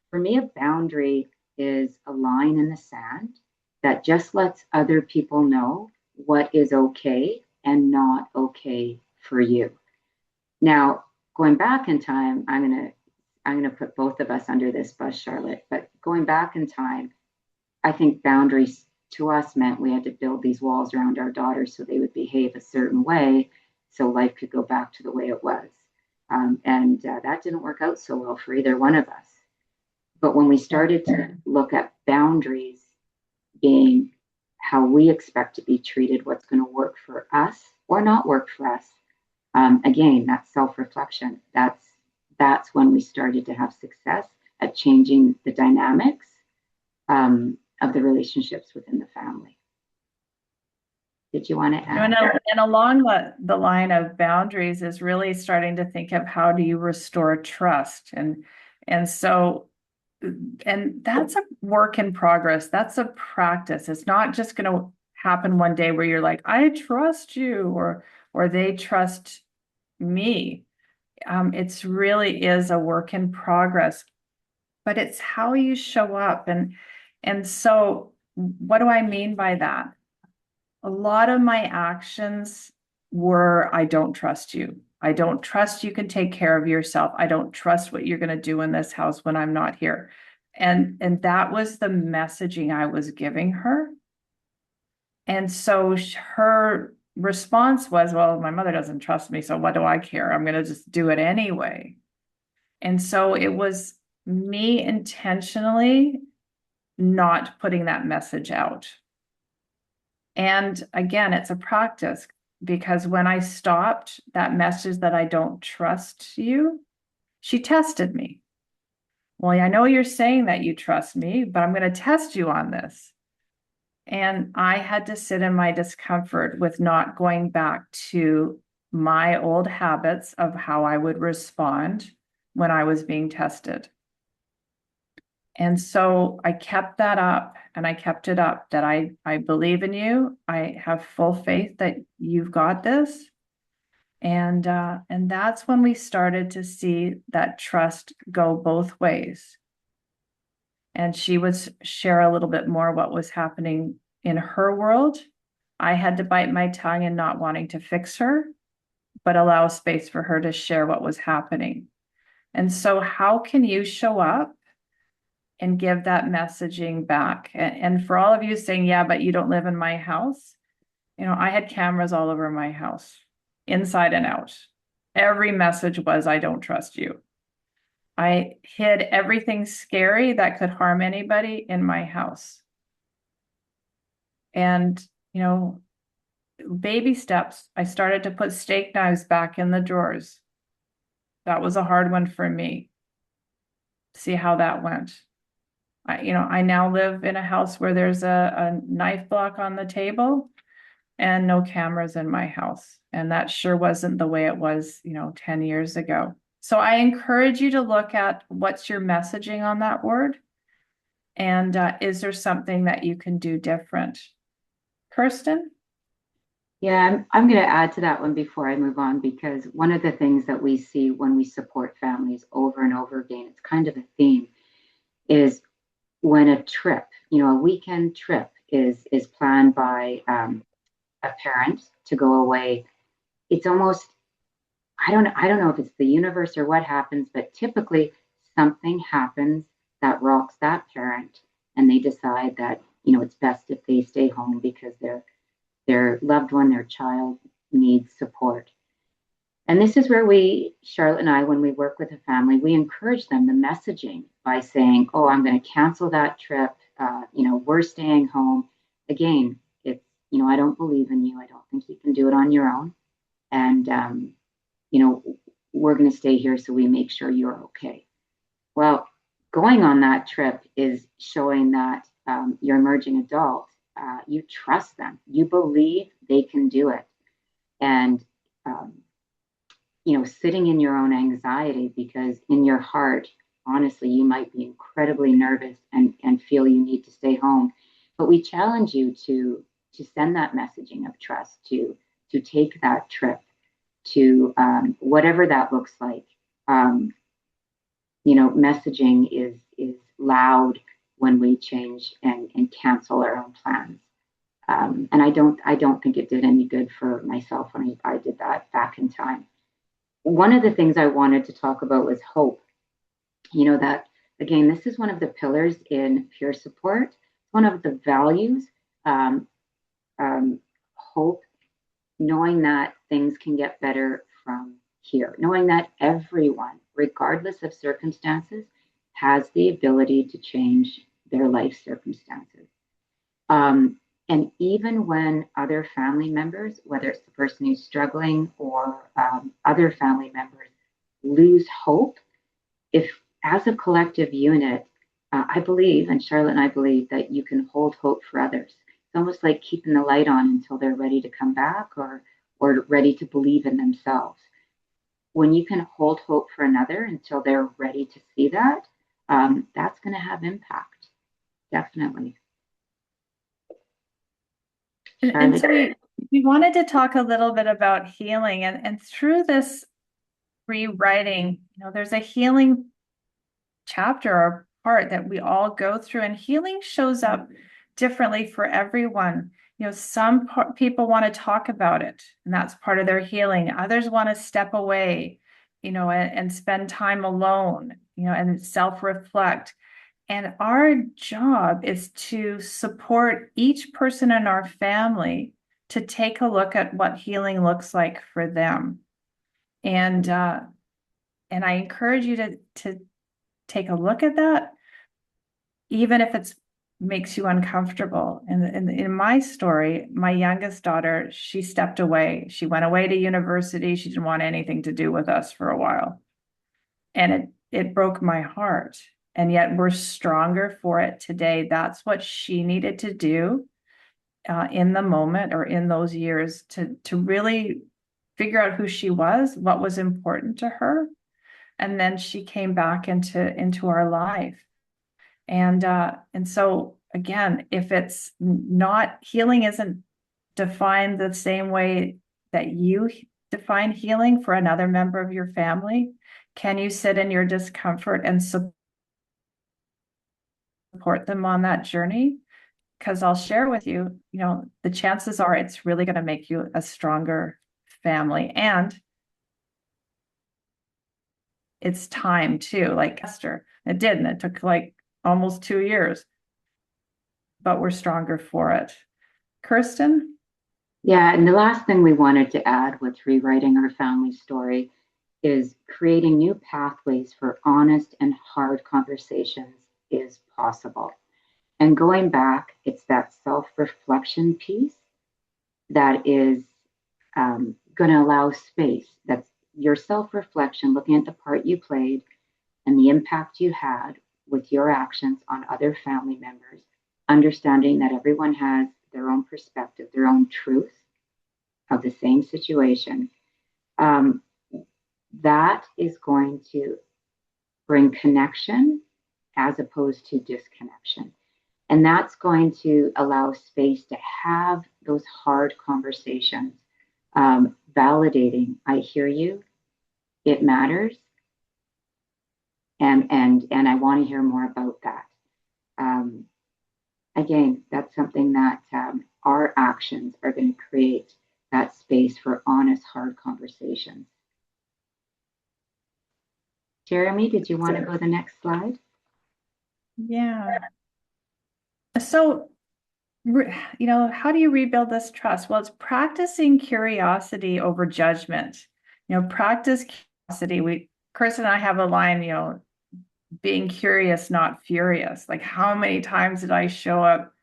For me, a boundary is a line in the sand that just lets other people know what is okay and not okay for you. Now, going back in time, I'm gonna put both of us under this bus, Charlotte, but going back in time, I think boundaries to us meant we had to build these walls around our daughters so they would behave a certain way so life could go back to the way it was. And that didn't work out so well for either one of us. But when we started to look at boundaries being how we expect to be treated, what's going to work for us or not work for us, again, that's self-reflection. That's when we started to have success at changing the dynamics of the relationships within the family. Did you want to add? And along the line of boundaries is really starting to think of how do you restore trust. And that's a work in progress. That's a practice. It's not just going to happen one day where you're like, I trust you, or they trust me. It's really is a work in progress, but it's how you show up. And so what do I mean by that? A lot of my actions were, I don't trust you. I don't trust you can take care of yourself. I don't trust what you're going to do in this house when I'm not here. And that was the messaging I was giving her. And so her response was, well, my mother doesn't trust me, so what do I care? I'm going to just do it anyway. And so it was me intentionally not putting that message out. And again, it's a practice, because when I stopped that message that I don't trust you, she tested me. Well, I know you're saying that you trust me, but I'm going to test you on this. And I had to sit in my discomfort with not going back to my old habits of how I would respond when I was being tested. And so I kept that up, and I kept it up, that I believe in you. I have full faith that you've got this. And that's when we started to see that trust go both ways. And she would share a little bit more what was happening in her world. I had to bite my tongue and not wanting to fix her, but allow space for her to share what was happening. And so how can you show up and give that messaging back? And for all of you saying, yeah, but you don't live in my house. I had cameras all over my house, inside and out. Every message was, I don't trust you. I hid everything scary that could harm anybody in my house. And, baby steps, I started to put steak knives back in the drawers. That was a hard one for me. See how that went. I now live in a house where there's a knife block on the table and no cameras in my house. And that sure wasn't the way it was, 10 years ago. So I encourage you to look at what's your messaging on that word. And is there something that you can do different? Kirsten? Yeah, I'm going to add to that one before I move on, because one of the things that we see when we support families over and over again, it's kind of a theme, is when a trip, a weekend trip is planned by a parent to go away. It's almost, I don't know if it's the universe or what happens, but typically something happens that rocks that parent, and they decide that it's best if they stay home because their loved one, their child, needs support. And this is where Charlotte and I, when we work with a family, we encourage them the messaging by saying, "Oh, I'm going to cancel that trip. We're staying home." Again, it's, I don't believe in you. I don't think you can do it on your own. And, we're going to stay here so we make sure you're okay. Well, going on that trip is showing that your emerging adult, you trust them. You believe they can do it. And, sitting in your own anxiety, because in your heart, honestly, you might be incredibly nervous and feel you need to stay home. But we challenge you to send that messaging of trust, to take that trip, to whatever that looks like. Messaging is loud when we change and cancel our own plans. And I don't think it did any good for myself when I did that back in time. One of the things I wanted to talk about was hope. That, again, this is one of the pillars in peer support, one of the values, hope, knowing that things can get better from here, knowing that everyone, regardless of circumstances, has the ability to change their life circumstances. And even when other family members, whether it's the person who's struggling or other family members, lose hope, if as a collective unit, I believe, and Charlotte and I believe, that you can hold hope for others. It's almost like keeping the light on until they're ready to come back or ready to believe in themselves. When you can hold hope for another until they're ready to see that, that's going to have impact, definitely. And so we wanted to talk a little bit about healing, and through this rewriting, there's a healing chapter or part that we all go through, and healing shows up differently for everyone. Some people want to talk about it, and that's part of their healing. Others want to step away, and spend time alone, and self-reflect. And our job is to support each person in our family to take a look at what healing looks like for them. And I encourage you to take a look at that, even if it makes you uncomfortable. And in my story, my youngest daughter, she stepped away. She went away to university. She didn't want anything to do with us for a while. And it broke my heart. And yet we're stronger for it today. That's what she needed to do in the moment, or in those years, to really figure out who she was, what was important to her. And then she came back into our life. And so again, if it's not, healing isn't defined the same way that you define healing for another member of your family, can you sit in your discomfort and support them on that journey? Because I'll share with you, the chances are it's really going to make you a stronger family. And it's time too, like Esther. It did, and it took like almost 2 years, but we're stronger for it. Kirsten? Yeah, and the last thing we wanted to add with rewriting our family story is creating new pathways for honest and hard conversations is possible. And going back, it's that self-reflection piece that is going to allow space. That's your self-reflection, looking at the part you played and the impact you had, with your actions on other family members, understanding that everyone has their own perspective, their own truth of the same situation, that is going to bring connection as opposed to disconnection. And that's going to allow space to have those hard conversations, validating, I hear you, it matters, and I want to hear more about that. Again, that's something that our actions are going to create that space for honest, hard conversations. Jeremy, did you want to go to the next slide? Yeah. So, how do you rebuild this trust? Well, it's practicing curiosity over judgment. Practice curiosity. Kirsten and I have a line, being curious, not furious. Like, how many times did I show up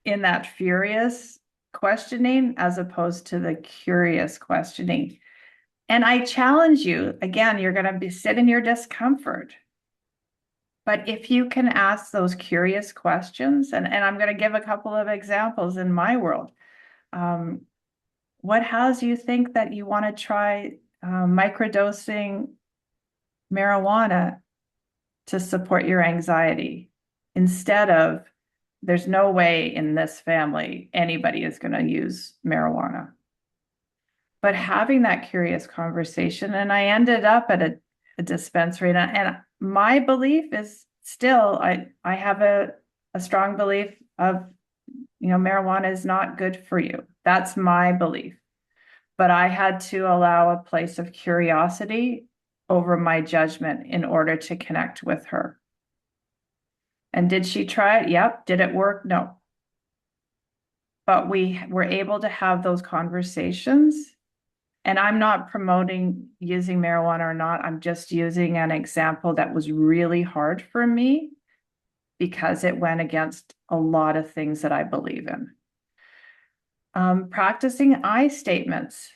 in that furious questioning as opposed to the curious questioning? And I challenge you, again, you're going to sit in your discomfort. But if you can ask those curious questions, and I'm going to give a couple of examples in my world. What has you think that you want to try microdosing marijuana to support your anxiety, instead of, there's no way in this family anybody is going to use marijuana? But having that curious conversation, and I ended up at a dispensary, and my belief is still, I have a strong belief of, marijuana is not good for you. That's my belief. But I had to allow a place of curiosity over my judgment in order to connect with her. And did she try it? Yep. Did it work? No. But we were able to have those conversations. And I'm not promoting using marijuana or not. I'm just using an example that was really hard for me because it went against a lot of things that I believe in. Practicing I statements,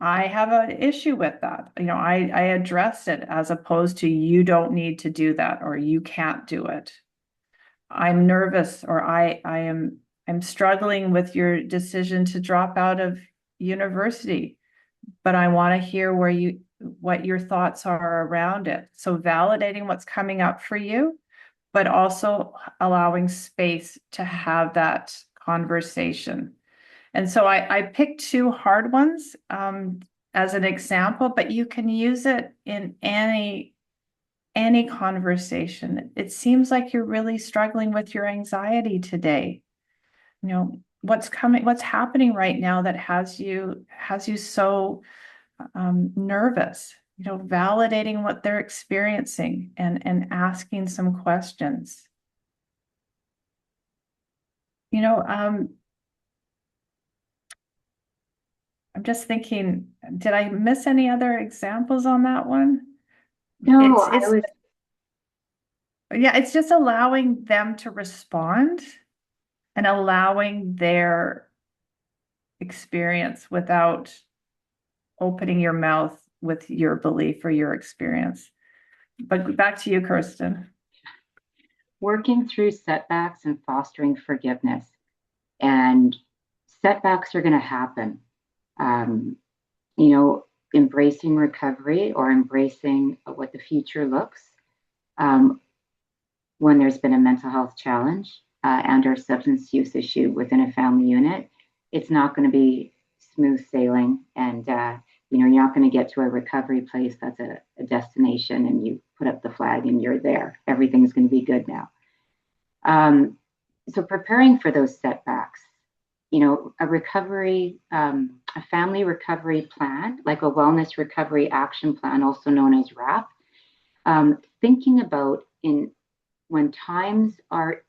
I have an issue with that. I address it as opposed to, you don't need to do that, or you can't do it. I'm nervous, or I'm struggling with your decision to drop out of university, but I want to hear what your thoughts are around it. So validating what's coming up for you, but also allowing space to have that conversation. And so I picked two hard ones as an example, but you can use it in any conversation. It seems like you're really struggling with your anxiety today. What's happening right now that has you so nervous? Validating what they're experiencing and asking some questions. I'm just thinking, did I miss any other examples on that one? No, it's just allowing them to respond and allowing their experience without opening your mouth with your belief or your experience. But back to you, Kirsten. Working through setbacks and fostering forgiveness. And setbacks are going to happen. Embracing recovery, or embracing what the future looks when there's been a mental health challenge and or substance use issue within a family unit. It's not going to be smooth sailing, and you're not going to get to a recovery place that's a destination and you put up the flag and you're there. Everything's going to be good now. So preparing for those setbacks, a recovery, a family recovery plan, like a wellness recovery action plan, also known as WRAP, thinking about when times are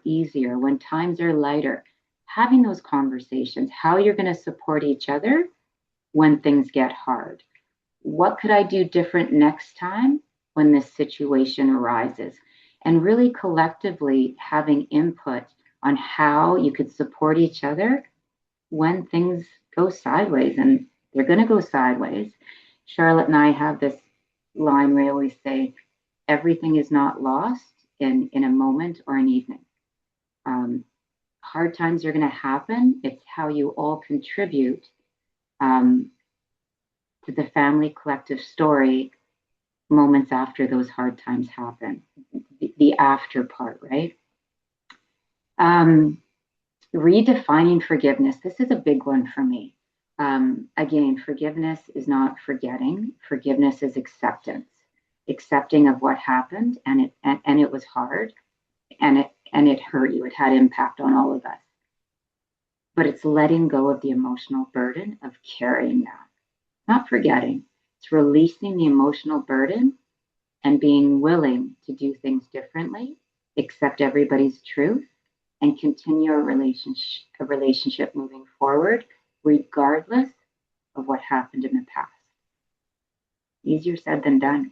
easier, when times are lighter, having those conversations, how you're going to support each other when things get hard. What could I do different next time when this situation arises? And really collectively having input on how you could support each other when things go sideways, and they're going to go sideways. Charlotte and I have this line we always say, everything is not lost in a moment or an evening. Hard times are going to happen. It's how you all contribute to the family collective story moments after those hard times happen, the after part, right? Redefining forgiveness. This is a big one for me. Again, forgiveness is not forgetting. Forgiveness is acceptance, accepting of what happened, and it was hard, and it hurt you. It had impact on all of us. But it's letting go of the emotional burden of carrying that, not forgetting. It's releasing the emotional burden and being willing to do things differently, accept everybody's truth, and continue a relationship moving forward, regardless of what happened in the past. Easier said than done.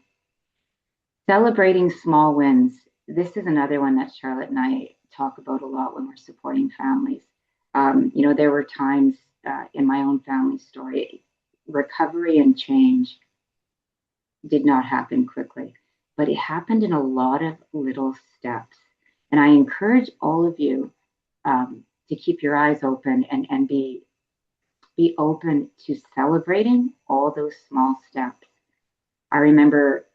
Celebrating small wins. This is another one that Charlotte and I talk about a lot when we're supporting families. There were times in my own family story, recovery and change did not happen quickly, but it happened in a lot of little steps. And I encourage all of you to keep your eyes open and be open to celebrating all those small steps. I remember,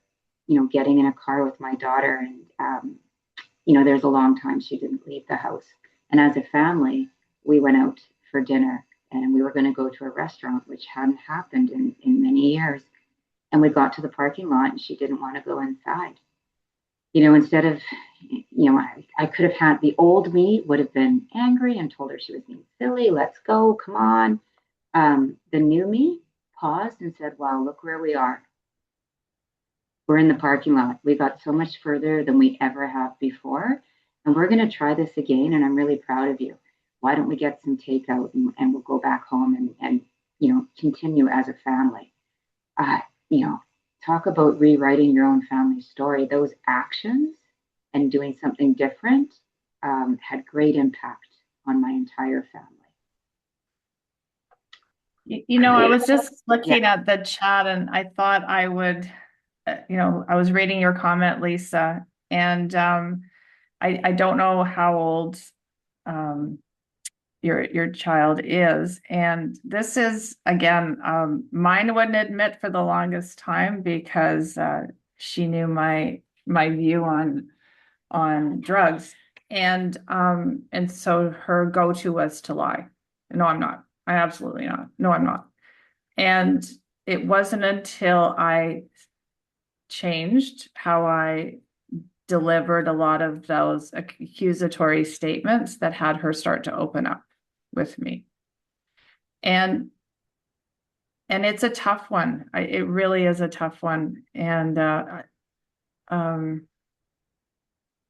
getting in a car with my daughter, and there's a long time she didn't leave the house. And as a family, we went out for dinner, and we were going to go to a restaurant, which hadn't happened in many years. And we got to the parking lot, and she didn't want to go inside. Instead of, I could have had, the old me would have been angry and told her she was being silly. Let's go, come on. The new me paused and said, wow, look where we are. We're in the parking lot. We got so much further than we ever have before. And we're going to try this again. And I'm really proud of you. Why don't we get some takeout and we'll go back home and continue as a family. Talk about rewriting your own family story. Those actions and doing something different had great impact on my entire family. I was just looking at the chat, and I thought I would, I was reading your comment, Lisa, and I don't know how old your child is, and this is, again, mine wouldn't admit for the longest time because she knew my view on drugs, and so her go-to was to lie. No, I'm not. I absolutely not. No, I'm not. And it wasn't until I changed how I delivered a lot of those accusatory statements that had her start to open up with me. And it's a tough one. It really is a tough one. And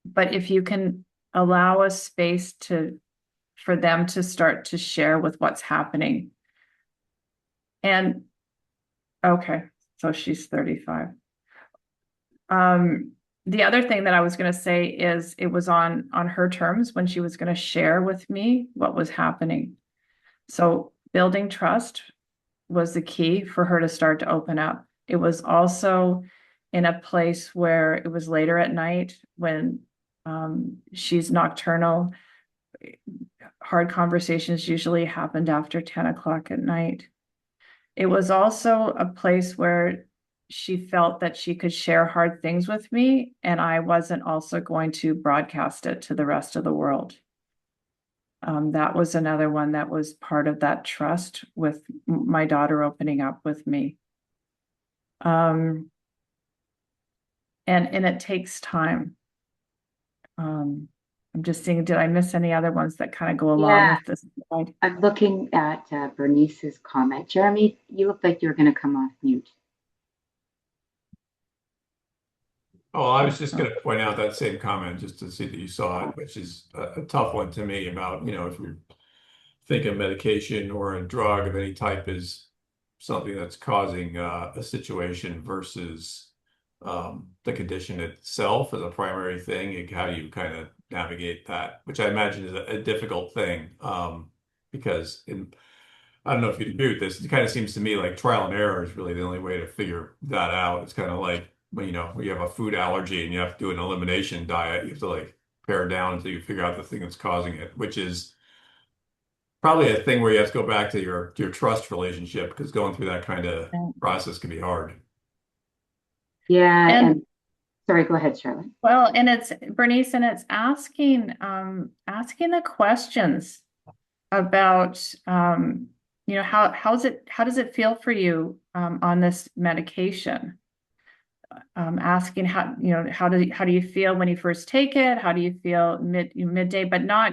but if you can allow a space for them to start to share with what's happening. And okay, so she's 35. The other thing that I was going to say is it was on her terms when she was going to share with me what was happening. So building trust was the key for her to start to open up. It was also in a place where it was later at night when she's nocturnal. Hard conversations usually happened after 10 o'clock at night. It was also a place where she felt that she could share hard things with me, and I wasn't also going to broadcast it to the rest of the world. That was another one that was part of that trust with my daughter opening up with me. And it takes time. I'm just seeing, did I miss any other ones that kind of go along with this slide? I'm looking at Bernice's comment. Jeremy, you look like you're going to come off mute. Oh, I was just going to point out that same comment just to see that you saw it, which is a tough one to me about, if we think of medication or a drug of any type as something that's causing a situation versus the condition itself as a primary thing, and how you kind of navigate that, which I imagine is a difficult thing because I don't know if you agree with this. It kind of seems to me like trial and error is really the only way to figure that out. It's kind of like you know, you have a food allergy and you have to do an elimination diet. You have to like pare down until you figure out the thing that's causing it, which is probably a thing where you have to go back to your trust relationship because going through that kind of process can be hard. Yeah, And and sorry, go ahead, Charlotte. well, and it's Bernice, and it's asking the questions about you know, how does it feel for you on this medication? Asking how, you know, how do you feel when you first take it? How do you feel midday, but not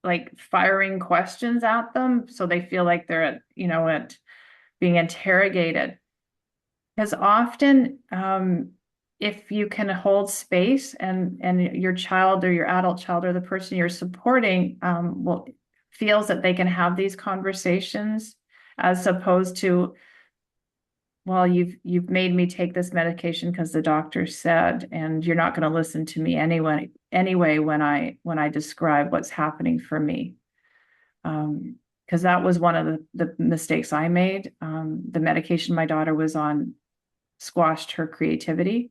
like firing questions at them so they feel like they're at, you know, at being interrogated. Because often, if you can hold space and your child or your adult child or the person you're supporting will feels that they can have these conversations as opposed to, well, you've made me take this medication because the doctor said, and you're not going to listen to me anyway when I describe what's happening for me. Because that was one of the mistakes I made. The medication my daughter was on squashed her creativity.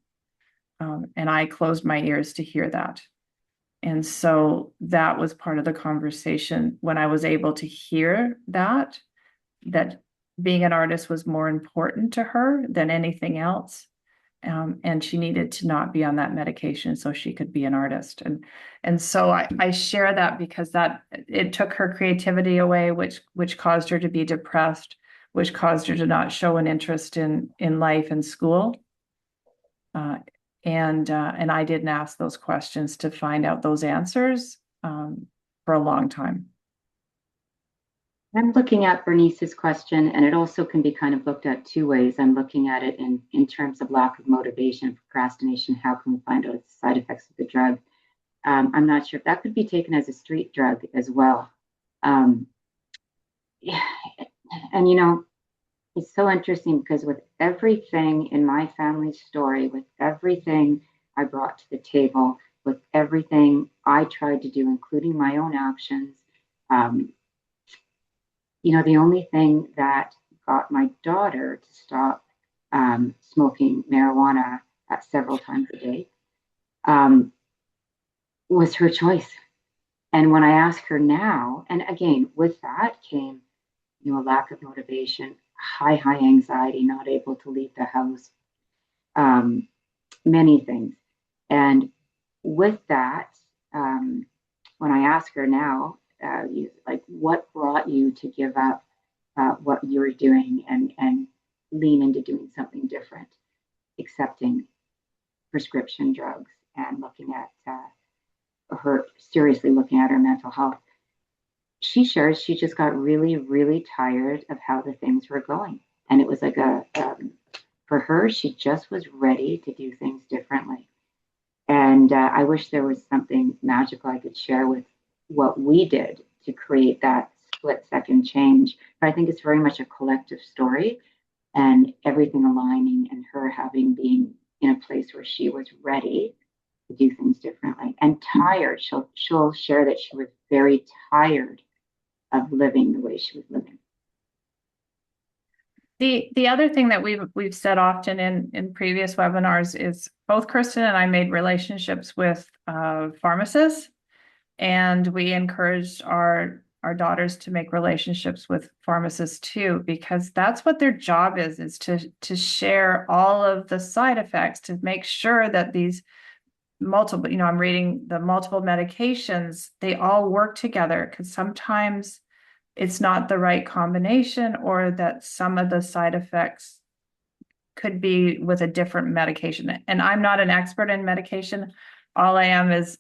And I closed my ears to hear that. And so that was part of the conversation when I was able to hear that being an artist was more important to her than anything else. And she needed to not be on that medication so she could be an artist. And so I share that because that it took her creativity away, which caused her to be depressed, which caused her to not show an interest in life and school. And I didn't ask those questions to find out those answers for a long time. I'm looking at Bernice's question, and it also can be kind of looked at two ways. I'm looking at it in terms of lack of motivation, procrastination. How can we find out the side effects of the drug? I'm not sure if that could be taken as a street drug as well. Yeah, and you know, it's so interesting because with everything in my family's story, with everything I brought to the table, with everything I tried to do, including my own actions, you know, the only thing that got my daughter to stop smoking marijuana several times a day was her choice. And when I ask her now, and again, with that came, you know, a lack of motivation, high anxiety, not able to leave the house, many things. And with that, when I ask her now, like, what brought you to give up what you were doing and lean into doing something different, accepting prescription drugs and looking at her seriously looking at her mental health. She shares she just got really tired of how the things were going, and it was like for her, she just was ready to do things differently. And I wish there was something magical I could share with what we did to create that split second change. But I think it's very much a collective story, and everything aligning and her having been in a place where she was ready to do things differently and tired. She'll share that she was very tired of living the way she was living. The other thing that we've said often in previous webinars is both Kirsten and I made relationships with pharmacists, and we encouraged our daughters to make relationships with pharmacists too, because that's what their job is to share all of the side effects, to make sure that these multiple, you know, I'm reading the multiple medications, they all work together, because sometimes it's not the right combination, or that some of the side effects could be with a different medication. And I'm not an expert in medication. All I am is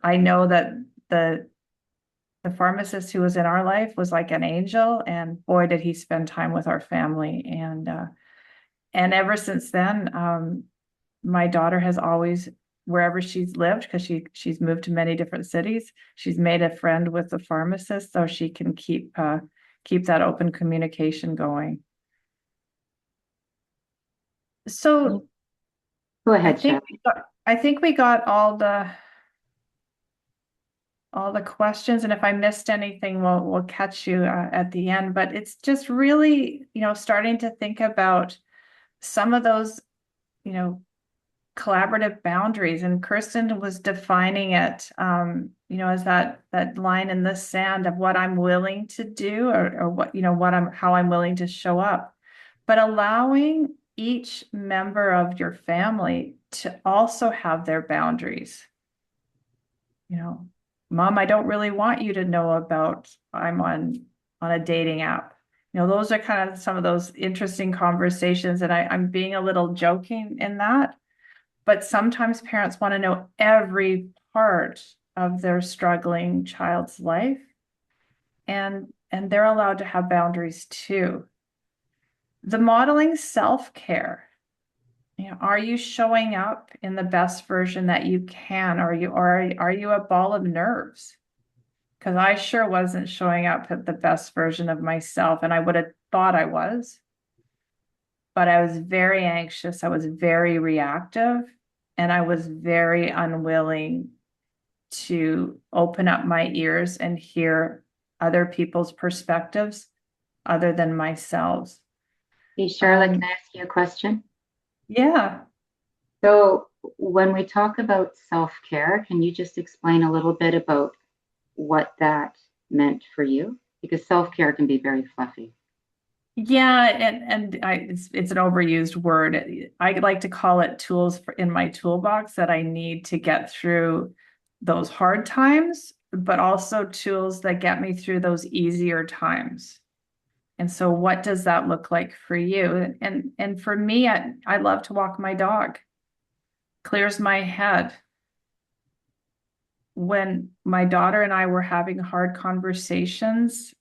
I know that the pharmacist who was in our life was like an angel, and boy, did he spend time with our family. And ever since then, my daughter has always, wherever she's lived, because she's moved to many different cities, she's made a friend with the pharmacist so she can keep that open communication going. So go ahead, I think we got all the questions, and if I missed anything, we'll catch you at the end. But it's just really, you know, starting to think about some of those you know, collaborative boundaries. And Kirsten was defining it, you know, as that line in the sand of what I'm willing to do, or what, you know, how I'm willing to show up, but allowing each member of your family to also have their boundaries. You know, Mom, I don't really want you to know about I'm on a dating app. You know, those are kind of some of those interesting conversations, and I'm being a little joking in that, but sometimes parents want to know every part of their struggling child's life, and they're allowed to have boundaries too. The modeling self-care. You know, are you showing up in the best version that you can? Are you a ball of nerves? Because I sure wasn't showing up at the best version of myself, and I would have thought I was, but I was very anxious. I was very reactive, and I was very unwilling to open up my ears and hear other people's perspectives other than myself. Hey, Charlotte, can I ask you a question? Yeah. So when we talk about self-care, can you just explain a little bit about what that meant for you? Because self-care can be very fluffy. Yeah, it's an overused word. I like to call it tools in my toolbox that I need to get through those hard times, but also tools that get me through those easier times. And so what does that look like for you? And for me, I love to walk my dog. Clears my head. When my daughter and I were having hard conversations,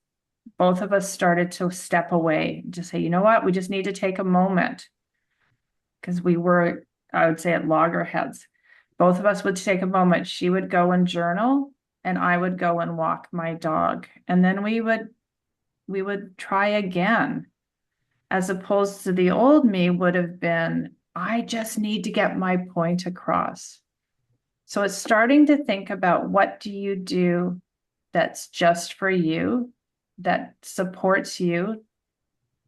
both of us started to step away and just say, you know what, we just need to take a moment, because we were, I would say, at loggerheads. Both of us would take a moment. She would go and journal, and I would go and walk my dog. And then we would try again, as opposed to the old me would have been, I just need to get my point across. So it's starting to think about, what do you do that's just for you, that supports you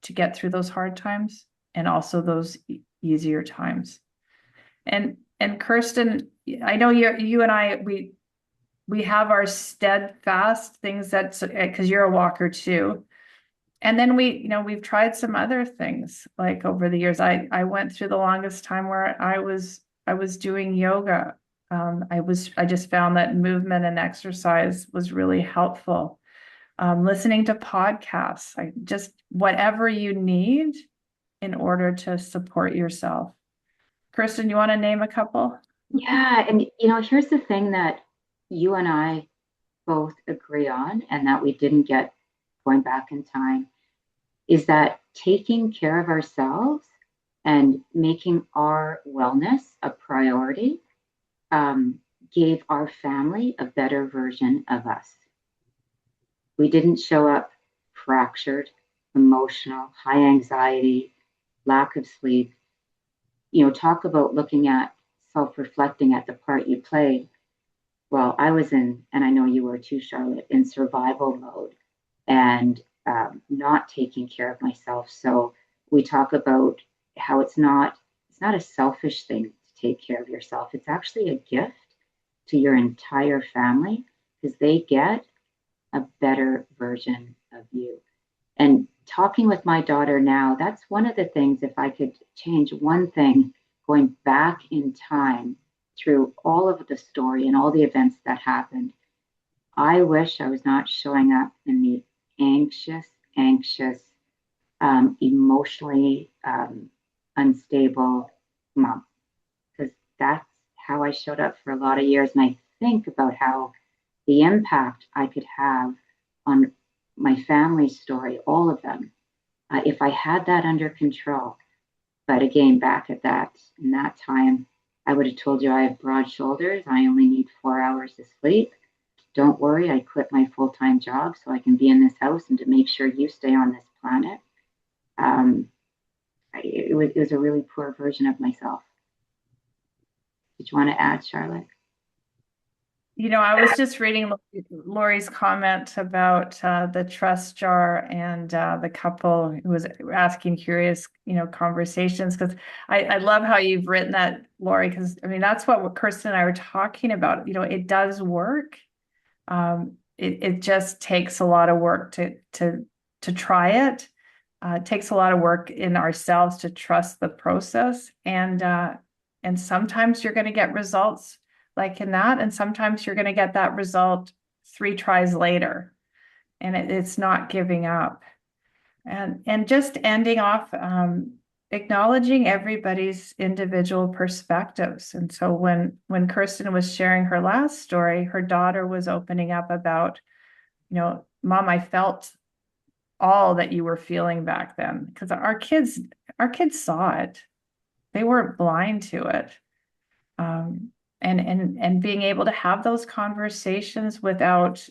to get through those hard times and also those easier times. And Kirsten, I know you and I, we have our steadfast things, that's because you're a walker too. And then we've tried some other things, like over the years. I went through the longest time where I was doing yoga. I just found that movement and exercise was really helpful. Listening to podcasts, whatever you need in order to support yourself. Kirsten, you want to name a couple? Yeah, and here's the thing that you and I both agree on, and that we didn't get going back in time, is that taking care of ourselves and making our wellness a priority gave our family a better version of us. We didn't show up fractured, emotional, high anxiety, lack of sleep. Talk about looking at self-reflecting at the part you played. Well, I was in, and I know you were too, Charlotte, in survival mode, and not taking care of myself. So we talk about how it's not a selfish thing to take care of yourself. It's actually a gift to your entire family, because they get a better version of you. And talking with my daughter now, that's one of the things, if I could change one thing, going back in time through all of the story and all the events that happened, I wish I was not showing up in the anxious, emotionally unstable mom, because that's how I showed up for a lot of years. And I think about how the impact I could have on my family's story, all of them, if I had that under control. But again, back in that time, I would have told you, I have broad shoulders. I only need 4 hours of sleep. Don't worry, I quit my full-time job so I can be in this house and to make sure you stay on this planet. It was a really poor version of myself. Did you want to add, Charlotte? I was just reading Lori's comment about the trust jar and the couple who was asking curious, conversations. Because I love how you've written that, Lori, because I mean, that's what Kirsten and I were talking about. It does work. It just takes a lot of work to try it. It takes a lot of work in ourselves to trust the process. And sometimes you're going to get results like in that. And sometimes you're going to get that result 3 tries later. And it's not giving up. And just ending off, acknowledging everybody's individual perspectives. And so when Kirsten was sharing her last story, her daughter was opening up about, Mom, I felt all that you were feeling back then, because our kids saw it. They weren't blind to it. And being able to have those conversations without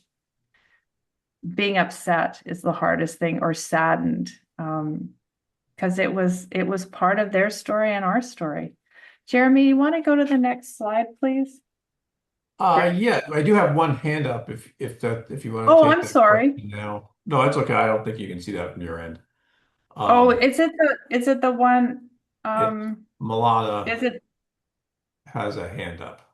being upset is the hardest thing, or saddened, because it was part of their story and our story. Jeremy, you want to go to the next slide, please? Yeah, I do have one hand up if you want to Oh, take I'm that sorry. question now. No, that's okay. I don't think you can see that from your end. Oh, Um, is it the one? it Milana Is it? has a hand up.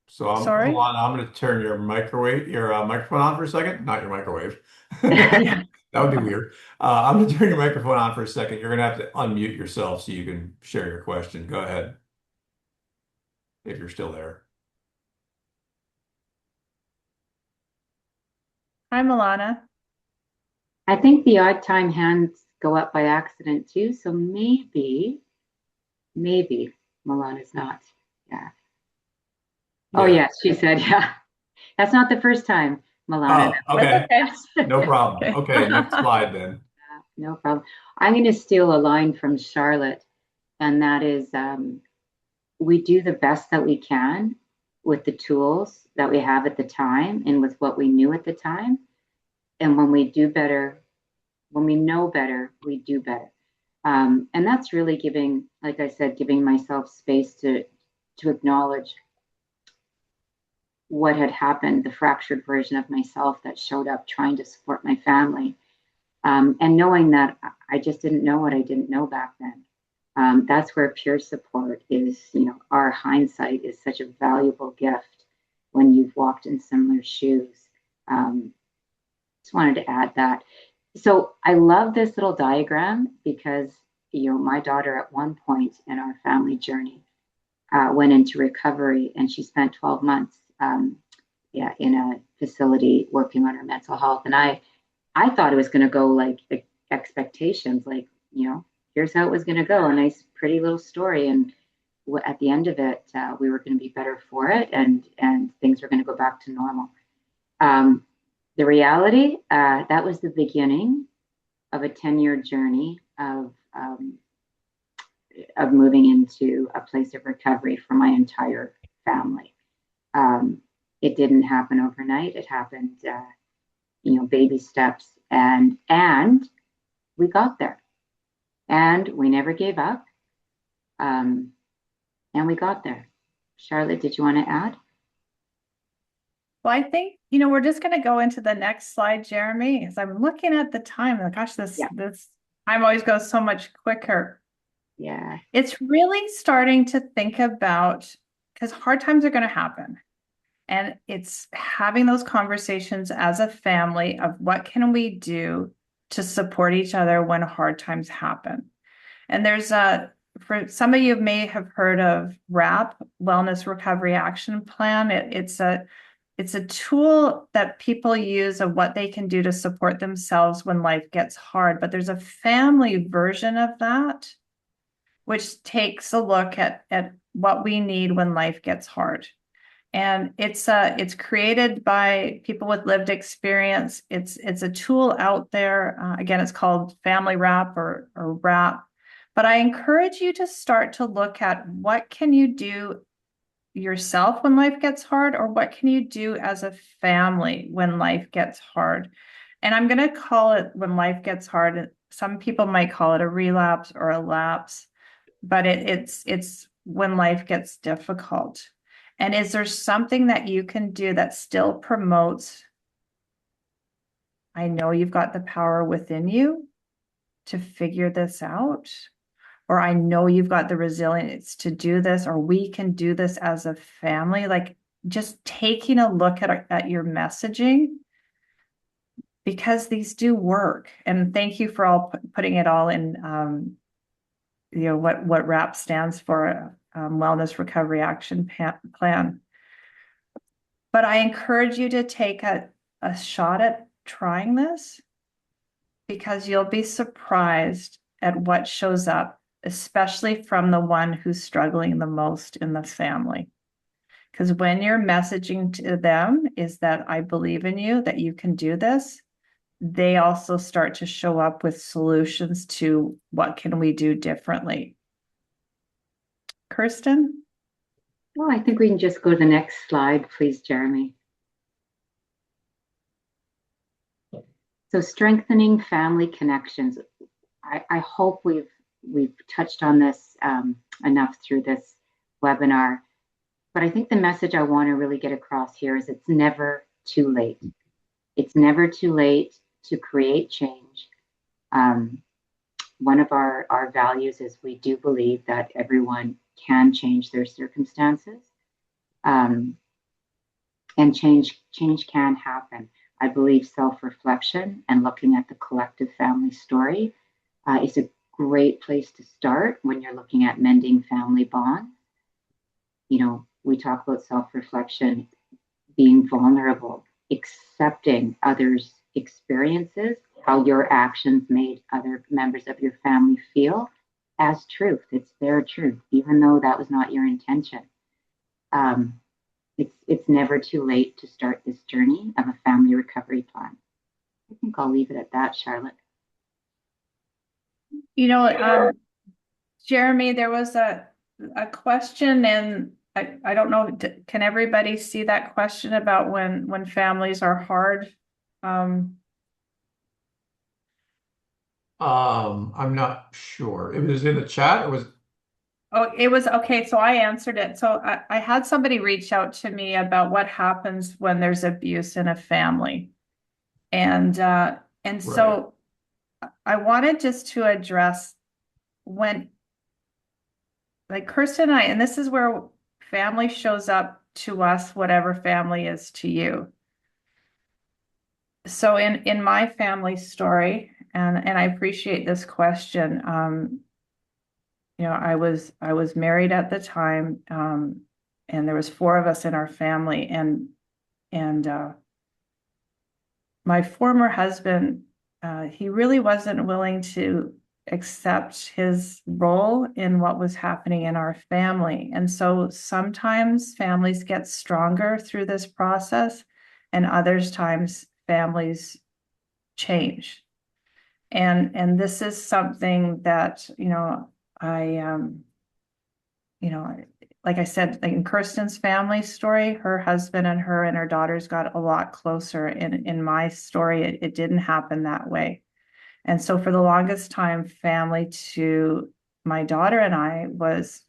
So hold Sorry. on. I'm going to turn your microphone on for a second. Not your microwave. Yeah. That would be weird. I'm going to turn your microphone on for a second. You're going to have to unmute yourself so you can share your question. Go ahead if you're still there. Hi, Milana. I think the odd time hands go up by accident too. So maybe Milana's not. Yeah. Oh, Yeah. yes, she said, yeah. That's not the first time, Milana. Oh, That's okay. No okay. problem. Okay, next slide then. No problem. I'm going to steal a line from Charlotte, and that is we do the best that we can with the tools that we have at the time and with what we knew at the time. And when we do better, when we know better, we do better. And that's really giving, like I said, giving myself space to acknowledge what had happened, the fractured version of myself that showed up trying to support my family. And knowing that I just didn't know what I didn't know back then. That's where peer support is, our hindsight is such a valuable gift when you've walked in similar shoes. Just wanted to add that. So I love this little diagram because, my daughter at one point in our family journey went into recovery, and she spent 12 months in a facility working on her mental health. And I thought it was going to go like expectations, like, here's how it was going to go. A nice, pretty little story. And at the end of it, we were going to be better for it, and things were going to go back to normal. The reality, that was the beginning of a 10-year journey of moving into a place of recovery for my entire family. It didn't happen overnight. It happened, baby steps, and we got there, and we never gave up, and we got there. Charlotte, did you want to add? Well, I think, we're just going to go into the next slide, Jeremy, as I'm looking at the time. Oh, gosh, this time always goes so much quicker. Yeah. It's really starting to think about, because hard times are going to happen. And it's having those conversations as a family of what can we do to support each other when hard times happen. And there's for some of you may have heard of WRAP, Wellness Recovery Action Plan. It's a tool that people use of what they can do to support themselves when life gets hard. But there's a family version of that, which takes a look at what we need when life gets hard. And it's created by people with lived experience. It's a tool out there. Again, it's called Family Wrap or WRAP. But I encourage you to start to look at what can you do yourself when life gets hard, or what can you do as a family when life gets hard. And I'm going to call it when life gets hard. Some people might call it a relapse or a lapse, but it's when life gets difficult. And is there something that you can do that still promotes, I know you've got the power within you to figure this out, or I know you've got the resilience to do this, or we can do this as a family. Like just taking a look at your messaging, because these do work. And thank you for all putting it all in, what WRAP stands for, Wellness Recovery Action Plan. But I encourage you to take a shot at trying this, because you'll be surprised at what shows up, especially from the one who's struggling the most in the family. Because when your messaging to them is that I believe in you, that you can do this, they also start to show up with solutions to what can we do differently. Kirsten? Well, I think we can just go to the next slide, please, Jeremy. So strengthening family connections. I hope we've touched on this enough through this webinar, but I think the message I want to really get across here is it's never too late. It's never too late to create change. One of our values is we do believe that everyone can change their circumstances, and change can happen. I believe self-reflection and looking at the collective family story is a great place to start when you're looking at mending family bonds. You know, we talk about self-reflection, being vulnerable, accepting others' experiences, how your actions made other members of your family feel as truth. It's their truth, even though that was not your intention. It's never too late to start this journey of a family recovery plan. I think I'll leave it at that, Charlotte. Jeremy, there was a question, and I don't know, can everybody see that question about when families are hard? I'm not sure. It was in the chat or was Oh, it was okay. So I answered it. So I had somebody reach out to me about what happens when there's abuse in a family. And so I wanted just to address when, like Kirsten and I, and this is where family shows up to us, whatever family is to you. So in my family story, and I appreciate this question, I was married at the time, and there was 4 of us in our family, and my former husband, he really wasn't willing to accept his role in what was happening in our family. And so sometimes families get stronger through this process, and others times families change. And this is something that, like I said, like in Kirsten's family story, her husband and her daughters got a lot closer. In my story, it didn't happen that way. And so for the longest time, family to my daughter and I was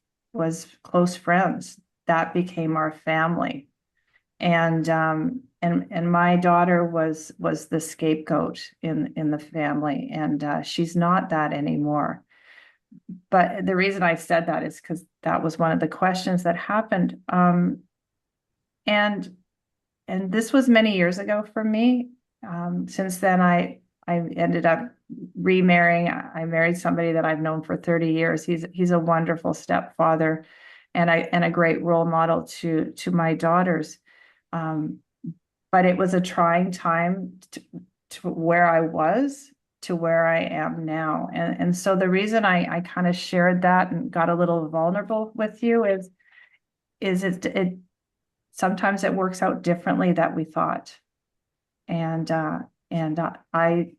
close friends. That became our family. And my daughter was the scapegoat in the family, and she's not that anymore. But the reason I said that is because that was one of the questions that happened. And this was many years ago for me. Since then, I ended up remarrying. I married somebody that I've known for 30 years. He's a wonderful stepfather, and a great role model to my daughters. But it was a trying time to where I was to where I am now. And so the reason I kind of shared that and got a little vulnerable with you is it sometimes it works out differently than we thought. And I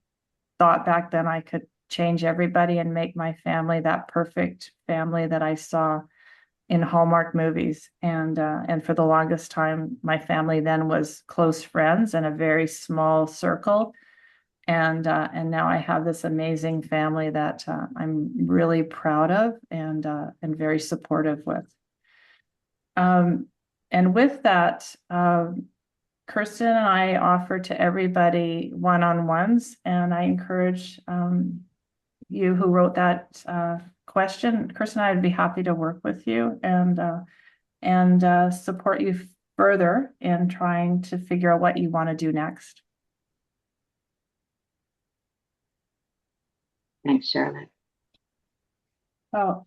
thought back then I could change everybody and make my family that perfect family that I saw in Hallmark movies. And for the longest time, my family then was close friends and a very small circle. And now I have this amazing family that I'm really proud of and very supportive with. and with that, Kirsten and I offer to everybody one-on-ones, and I encourage you who wrote that question, Kirsten and I would be happy to work with you and support you further in trying to figure out what you want to do next. Thanks, Charlotte. Oh,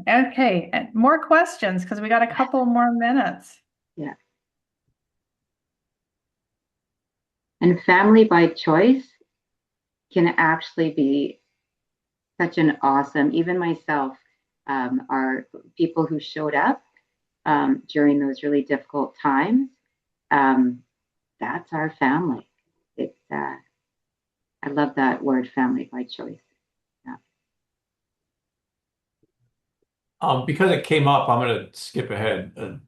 okay. More questions because we got a couple more minutes. Yeah. And family by choice can actually be such an awesome, even myself, are people who showed up during those really difficult times. That's our family. It's I love that word, family by choice. Because it came up, I'm going to skip ahead a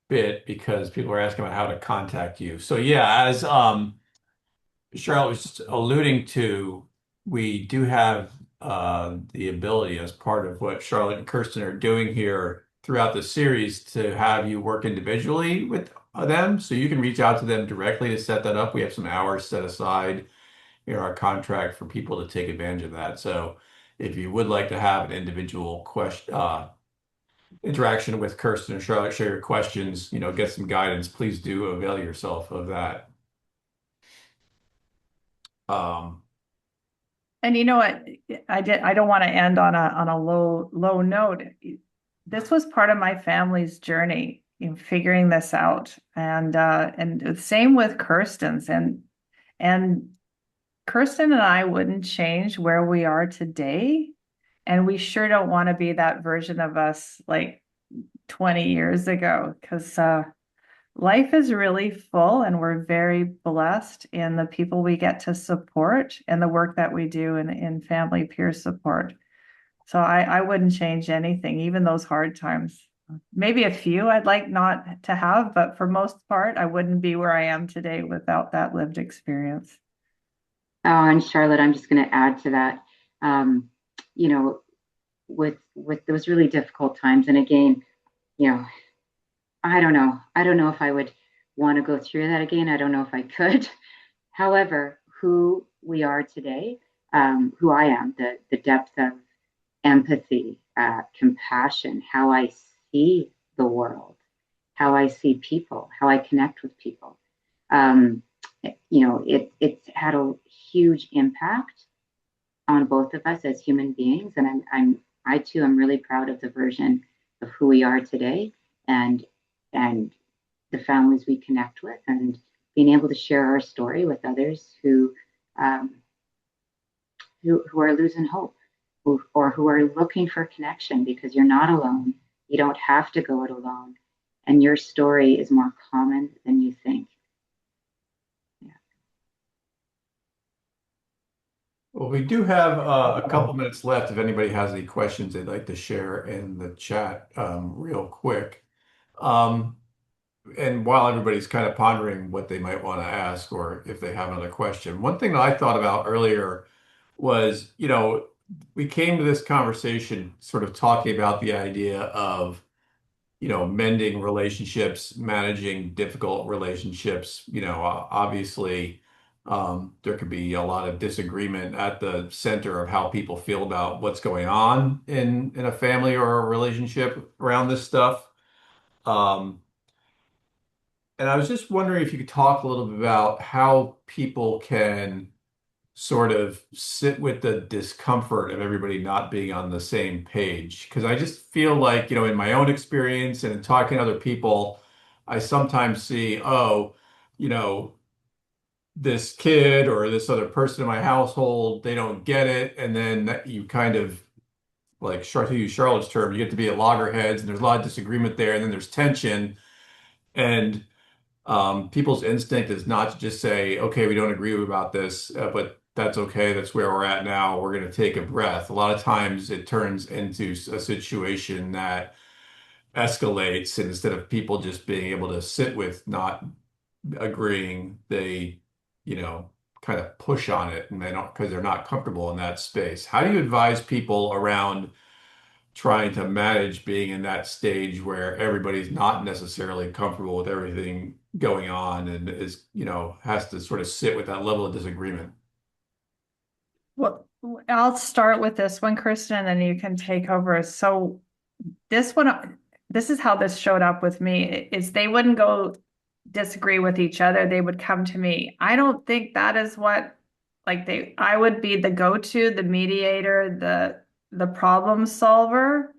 bit because people are asking about how to contact you. So yeah, as Charlotte was just alluding to, we do have the ability as part of what Charlotte and Kirsten are doing here throughout the series to have you work individually with them. So you can reach out to them directly to set that up. We have some hours set aside in our contract for people to take advantage of that. So if you would like to have an individual question, interaction with Kirsten and Charlotte, share your questions, get some guidance, please do avail yourself of that. And you know what? I don't want to end on a low note. This was part of my family's journey in figuring this out, and the same with Kirsten's, and Kirsten and I wouldn't change where we are today, and we sure don't want to be that version of us like 20 years ago, because life is really full and we're very blessed in the people we get to support and the work that we do in family peer support. So I wouldn't change anything, even those hard times. Maybe a few I'd like not to have, but for most part, I wouldn't be where I am today without that lived experience. Oh, and Charlotte, I'm just going to add to that. You know, with those really difficult times, and again, you know, I don't know. I don't know if I would want to go through that again. I don't know if I could. However, who we are today, who I am, the depth of empathy, compassion, how I see the world, how I see people, how I connect with people. It's had a huge impact on both of us as human beings, and I too am really proud of the version of who we are today, and the families we connect with, and being able to share our story with others who are losing hope, or who are looking for connection, because you're not alone. You don't have to go it alone, and your story is more common than you think. Well, we do have a couple minutes left if anybody has any questions they'd like to share in the chat real quick. And while everybody's kind of pondering what they might want to ask or if they have another question, one thing that I thought about earlier was, we came to this conversation sort of talking about the idea of, mending relationships, managing difficult relationships. Obviously, there could be a lot of disagreement at the center of how people feel about what's going on in a family or a relationship around this stuff. Um, and I was just wondering if you could talk a little bit about how people can sort of sit with the discomfort of everybody not being on the same page. Because I just feel like, in my own experience and in talking to other people, I sometimes see, oh, you know, this kid or this other person in my household, they don't get it. And then you kind of, like, to use Charlotte's term, you get to be at loggerheads and there's a lot of disagreement there. And then there's tension. And people's instinct is not to just say, okay, we don't agree about this, but that's okay. That's where we're at now. We're going to take a breath. A lot of times it turns into a situation that escalates. And instead of people just being able to sit with not agreeing, they, you know, kind of push on it and they don't, because they're not comfortable in that space. How do you advise people around trying to manage being in that stage where everybody's not necessarily comfortable with everything going on and is, has to sort of sit with that level of disagreement. Well, I'll start with this one, Kirsten, and then you can take over. So this one, this is how this showed up with me, is they wouldn't go disagree with each other. They would come to me. I don't think that is what, I would be the go-to, the mediator, the problem solver.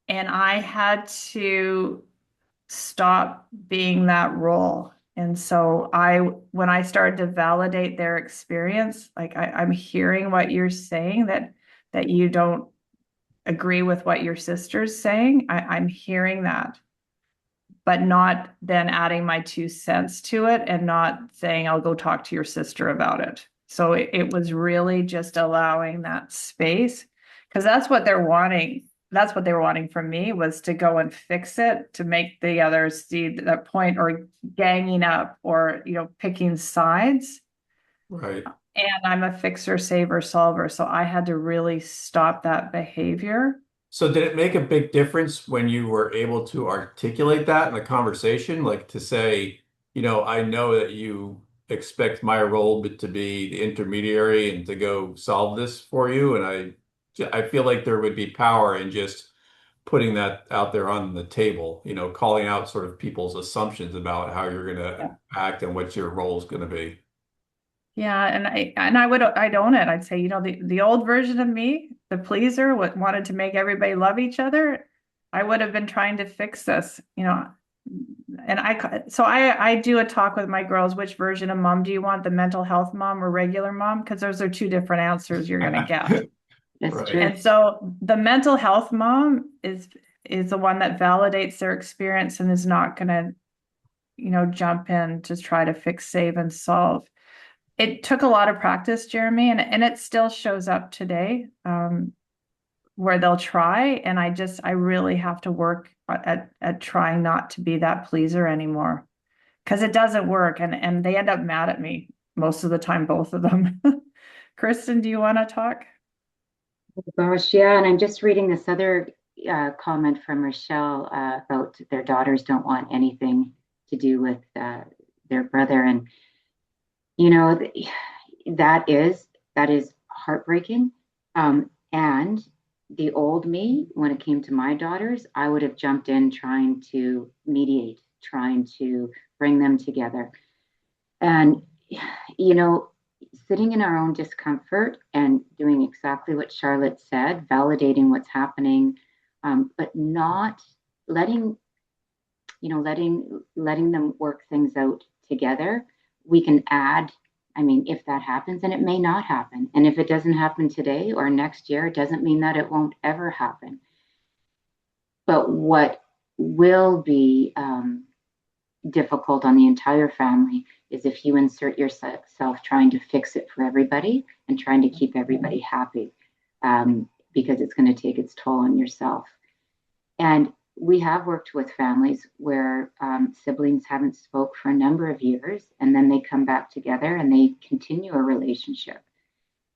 And I had to stop being that role. And so when I started to validate their experience, I'm hearing what you're saying, that you don't agree with what your sister's saying. I'm hearing that, but not then adding my 2 cents to it and not saying, I'll go talk to your sister about it. So it was really just allowing that space, because that's what they're wanting. That's what they were wanting from me, was to go and fix it, to make the others see that point, or ganging up, or, picking sides. Right. And I'm a fixer, saver, solver. So I had to really stop that behavior. So did it make a big difference when you were able to articulate that in the conversation? Like to say, I know that you expect my role to be the intermediary and to go solve this for you. And I feel like there would be power in just putting that out there on the table, calling out sort of people's assumptions about how you're going to Yeah. act and what your role is going to be. Yeah, I'd own it. I'd say, the old version of me, the pleaser, what wanted to make everybody love each other, I would have been trying to fix this, and I do a talk with my girls. Which version of mom do you want, the mental health mom or regular mom? Because those are two different answers you're going to get. That's Right. true. And so the mental health mom is the one that validates their experience and is not going to, jump in to try to fix, save, and solve. It took a lot of practice, Jeremy, and it still shows up today, where they'll try, and I really have to work at trying not to be that pleaser anymore, because it doesn't work, and they end up mad at me most of the time, both of them. Kirsten, do you want to talk? Oh, gosh, yeah. And I'm just reading this other comment from Rochelle about their daughters don't want anything to do with their brother. And, you know, that is heartbreaking. And the old me, when it came to my daughters, I would have jumped in trying to mediate, trying to bring them together. And, sitting in our own discomfort and doing exactly what Charlotte said, validating what's happening, but not letting, letting them work things out together. We can add, if that happens, and it may not happen. And if it doesn't happen today or next year, it doesn't mean that it won't ever happen. But what will be difficult on the entire family is if you insert yourself trying to fix it for everybody and trying to keep everybody happy, because it's going to take its toll on yourself. And we have worked with families where siblings haven't spoke for a number of years, and then they come back together and they continue a relationship.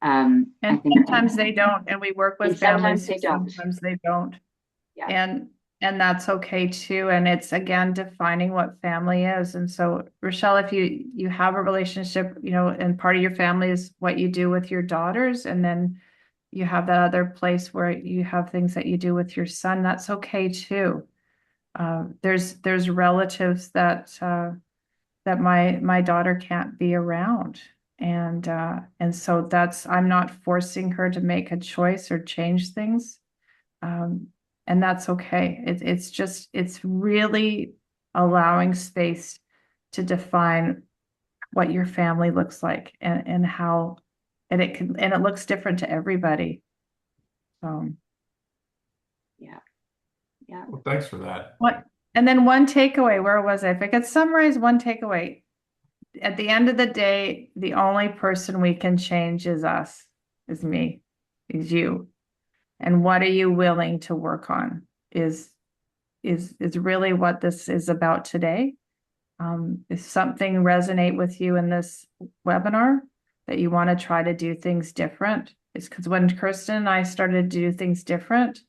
And sometimes they don't, and we work with families who sometimes they don't. Yeah. And that's okay too. And it's, again, defining what family is. And so, Rochelle, if you have a relationship, and part of your family is what you do with your daughters, and then you have that other place where you have things that you do with your son, that's okay too. There's relatives that my daughter can't be around. And so I'm not forcing her to make a choice or change things. And that's okay. It's really allowing space to define what your family looks like, and how, and it looks different to everybody. Yeah. Well, thanks for that. And then one takeaway, where was I? If I could summarize one takeaway, at the end of the day, the only person we can change is us, is me, is you. And what are you willing to work on is really what this is about today. If something resonate with you in this webinar, that you want to try to do things different, it's because when Kirsten and I started to do things different,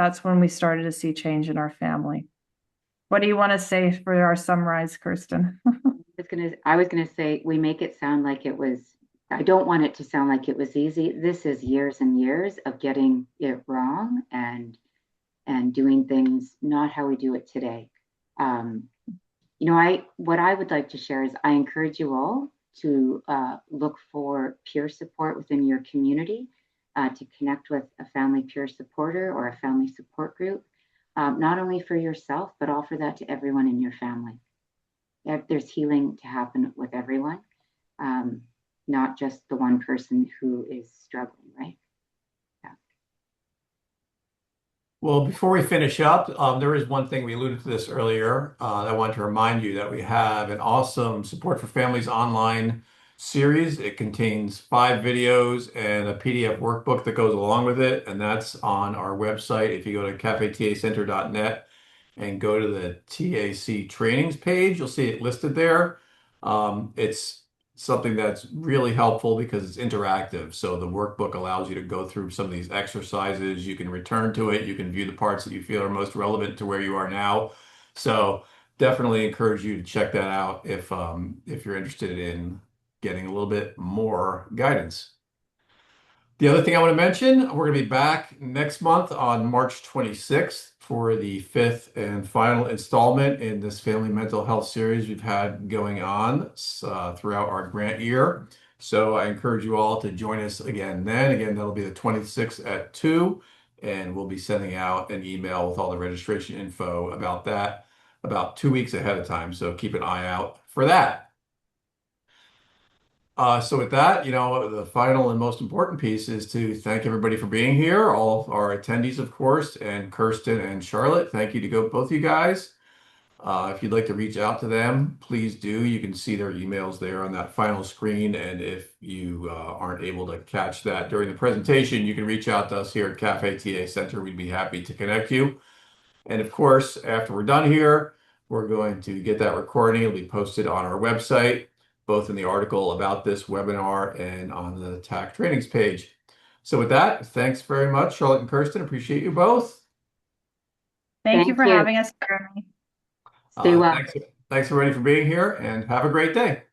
that's when we started to see change in our family. What do you want to say for our summarize, Kirsten? I was gonna say we make it sound like it was. I don't want it to sound like it was easy. This is years and years of getting it wrong and doing things not how we do it today. Um, what I would like to share is I encourage you all to look for peer support within your community, to connect with a family peer supporter or a family support group, not only for yourself, but offer that to everyone in your family. There's healing to happen with everyone, not just the one person who is struggling, right? Yeah. Well, before we finish up, there is one thing we alluded to this earlier. I want to remind you that we have an awesome Support for Families online series. It contains 5 videos and a PDF workbook that goes along with it, and that's on our website. If you go to cafetacenter.net and go to the TAC trainings page, you'll see it listed there. It's something that's really helpful because it's interactive. So the workbook allows you to go through some of these exercises. You can return to it. You can view the parts that you feel are most relevant to where you are now. So definitely encourage you to check that out if you're interested in getting a little bit more guidance. The other thing I want to mention, we're going to be back next month on March 26th for the 5th and final installment in this family mental health series we've had going on throughout our grant year. So I encourage you all to join us again then. Again, that'll be the 26th at 2, and we'll be sending out an email with all the registration info about that about 2 weeks ahead of time. So keep an eye out for that. So with that, the final and most important piece is to thank everybody for being here, all of our attendees, of course, and Kirsten and Charlotte. Thank you to both of you guys. If you'd like to reach out to them, please do. You can see their emails there on that final screen. And if you aren't able to catch that during the presentation, you can reach out to us here at Cafe TA Center. We'd be happy to connect you. And of course, after we're done here, we're going to get that recording. It'll be posted on our website, both in the article about this webinar and on the TAC trainings page. So with that, thanks very much, Charlotte and Kirsten. Appreciate you both. Thank you Thank for you. having us, Jeremy. Stay well. Thanks everybody for being here, and have a great day.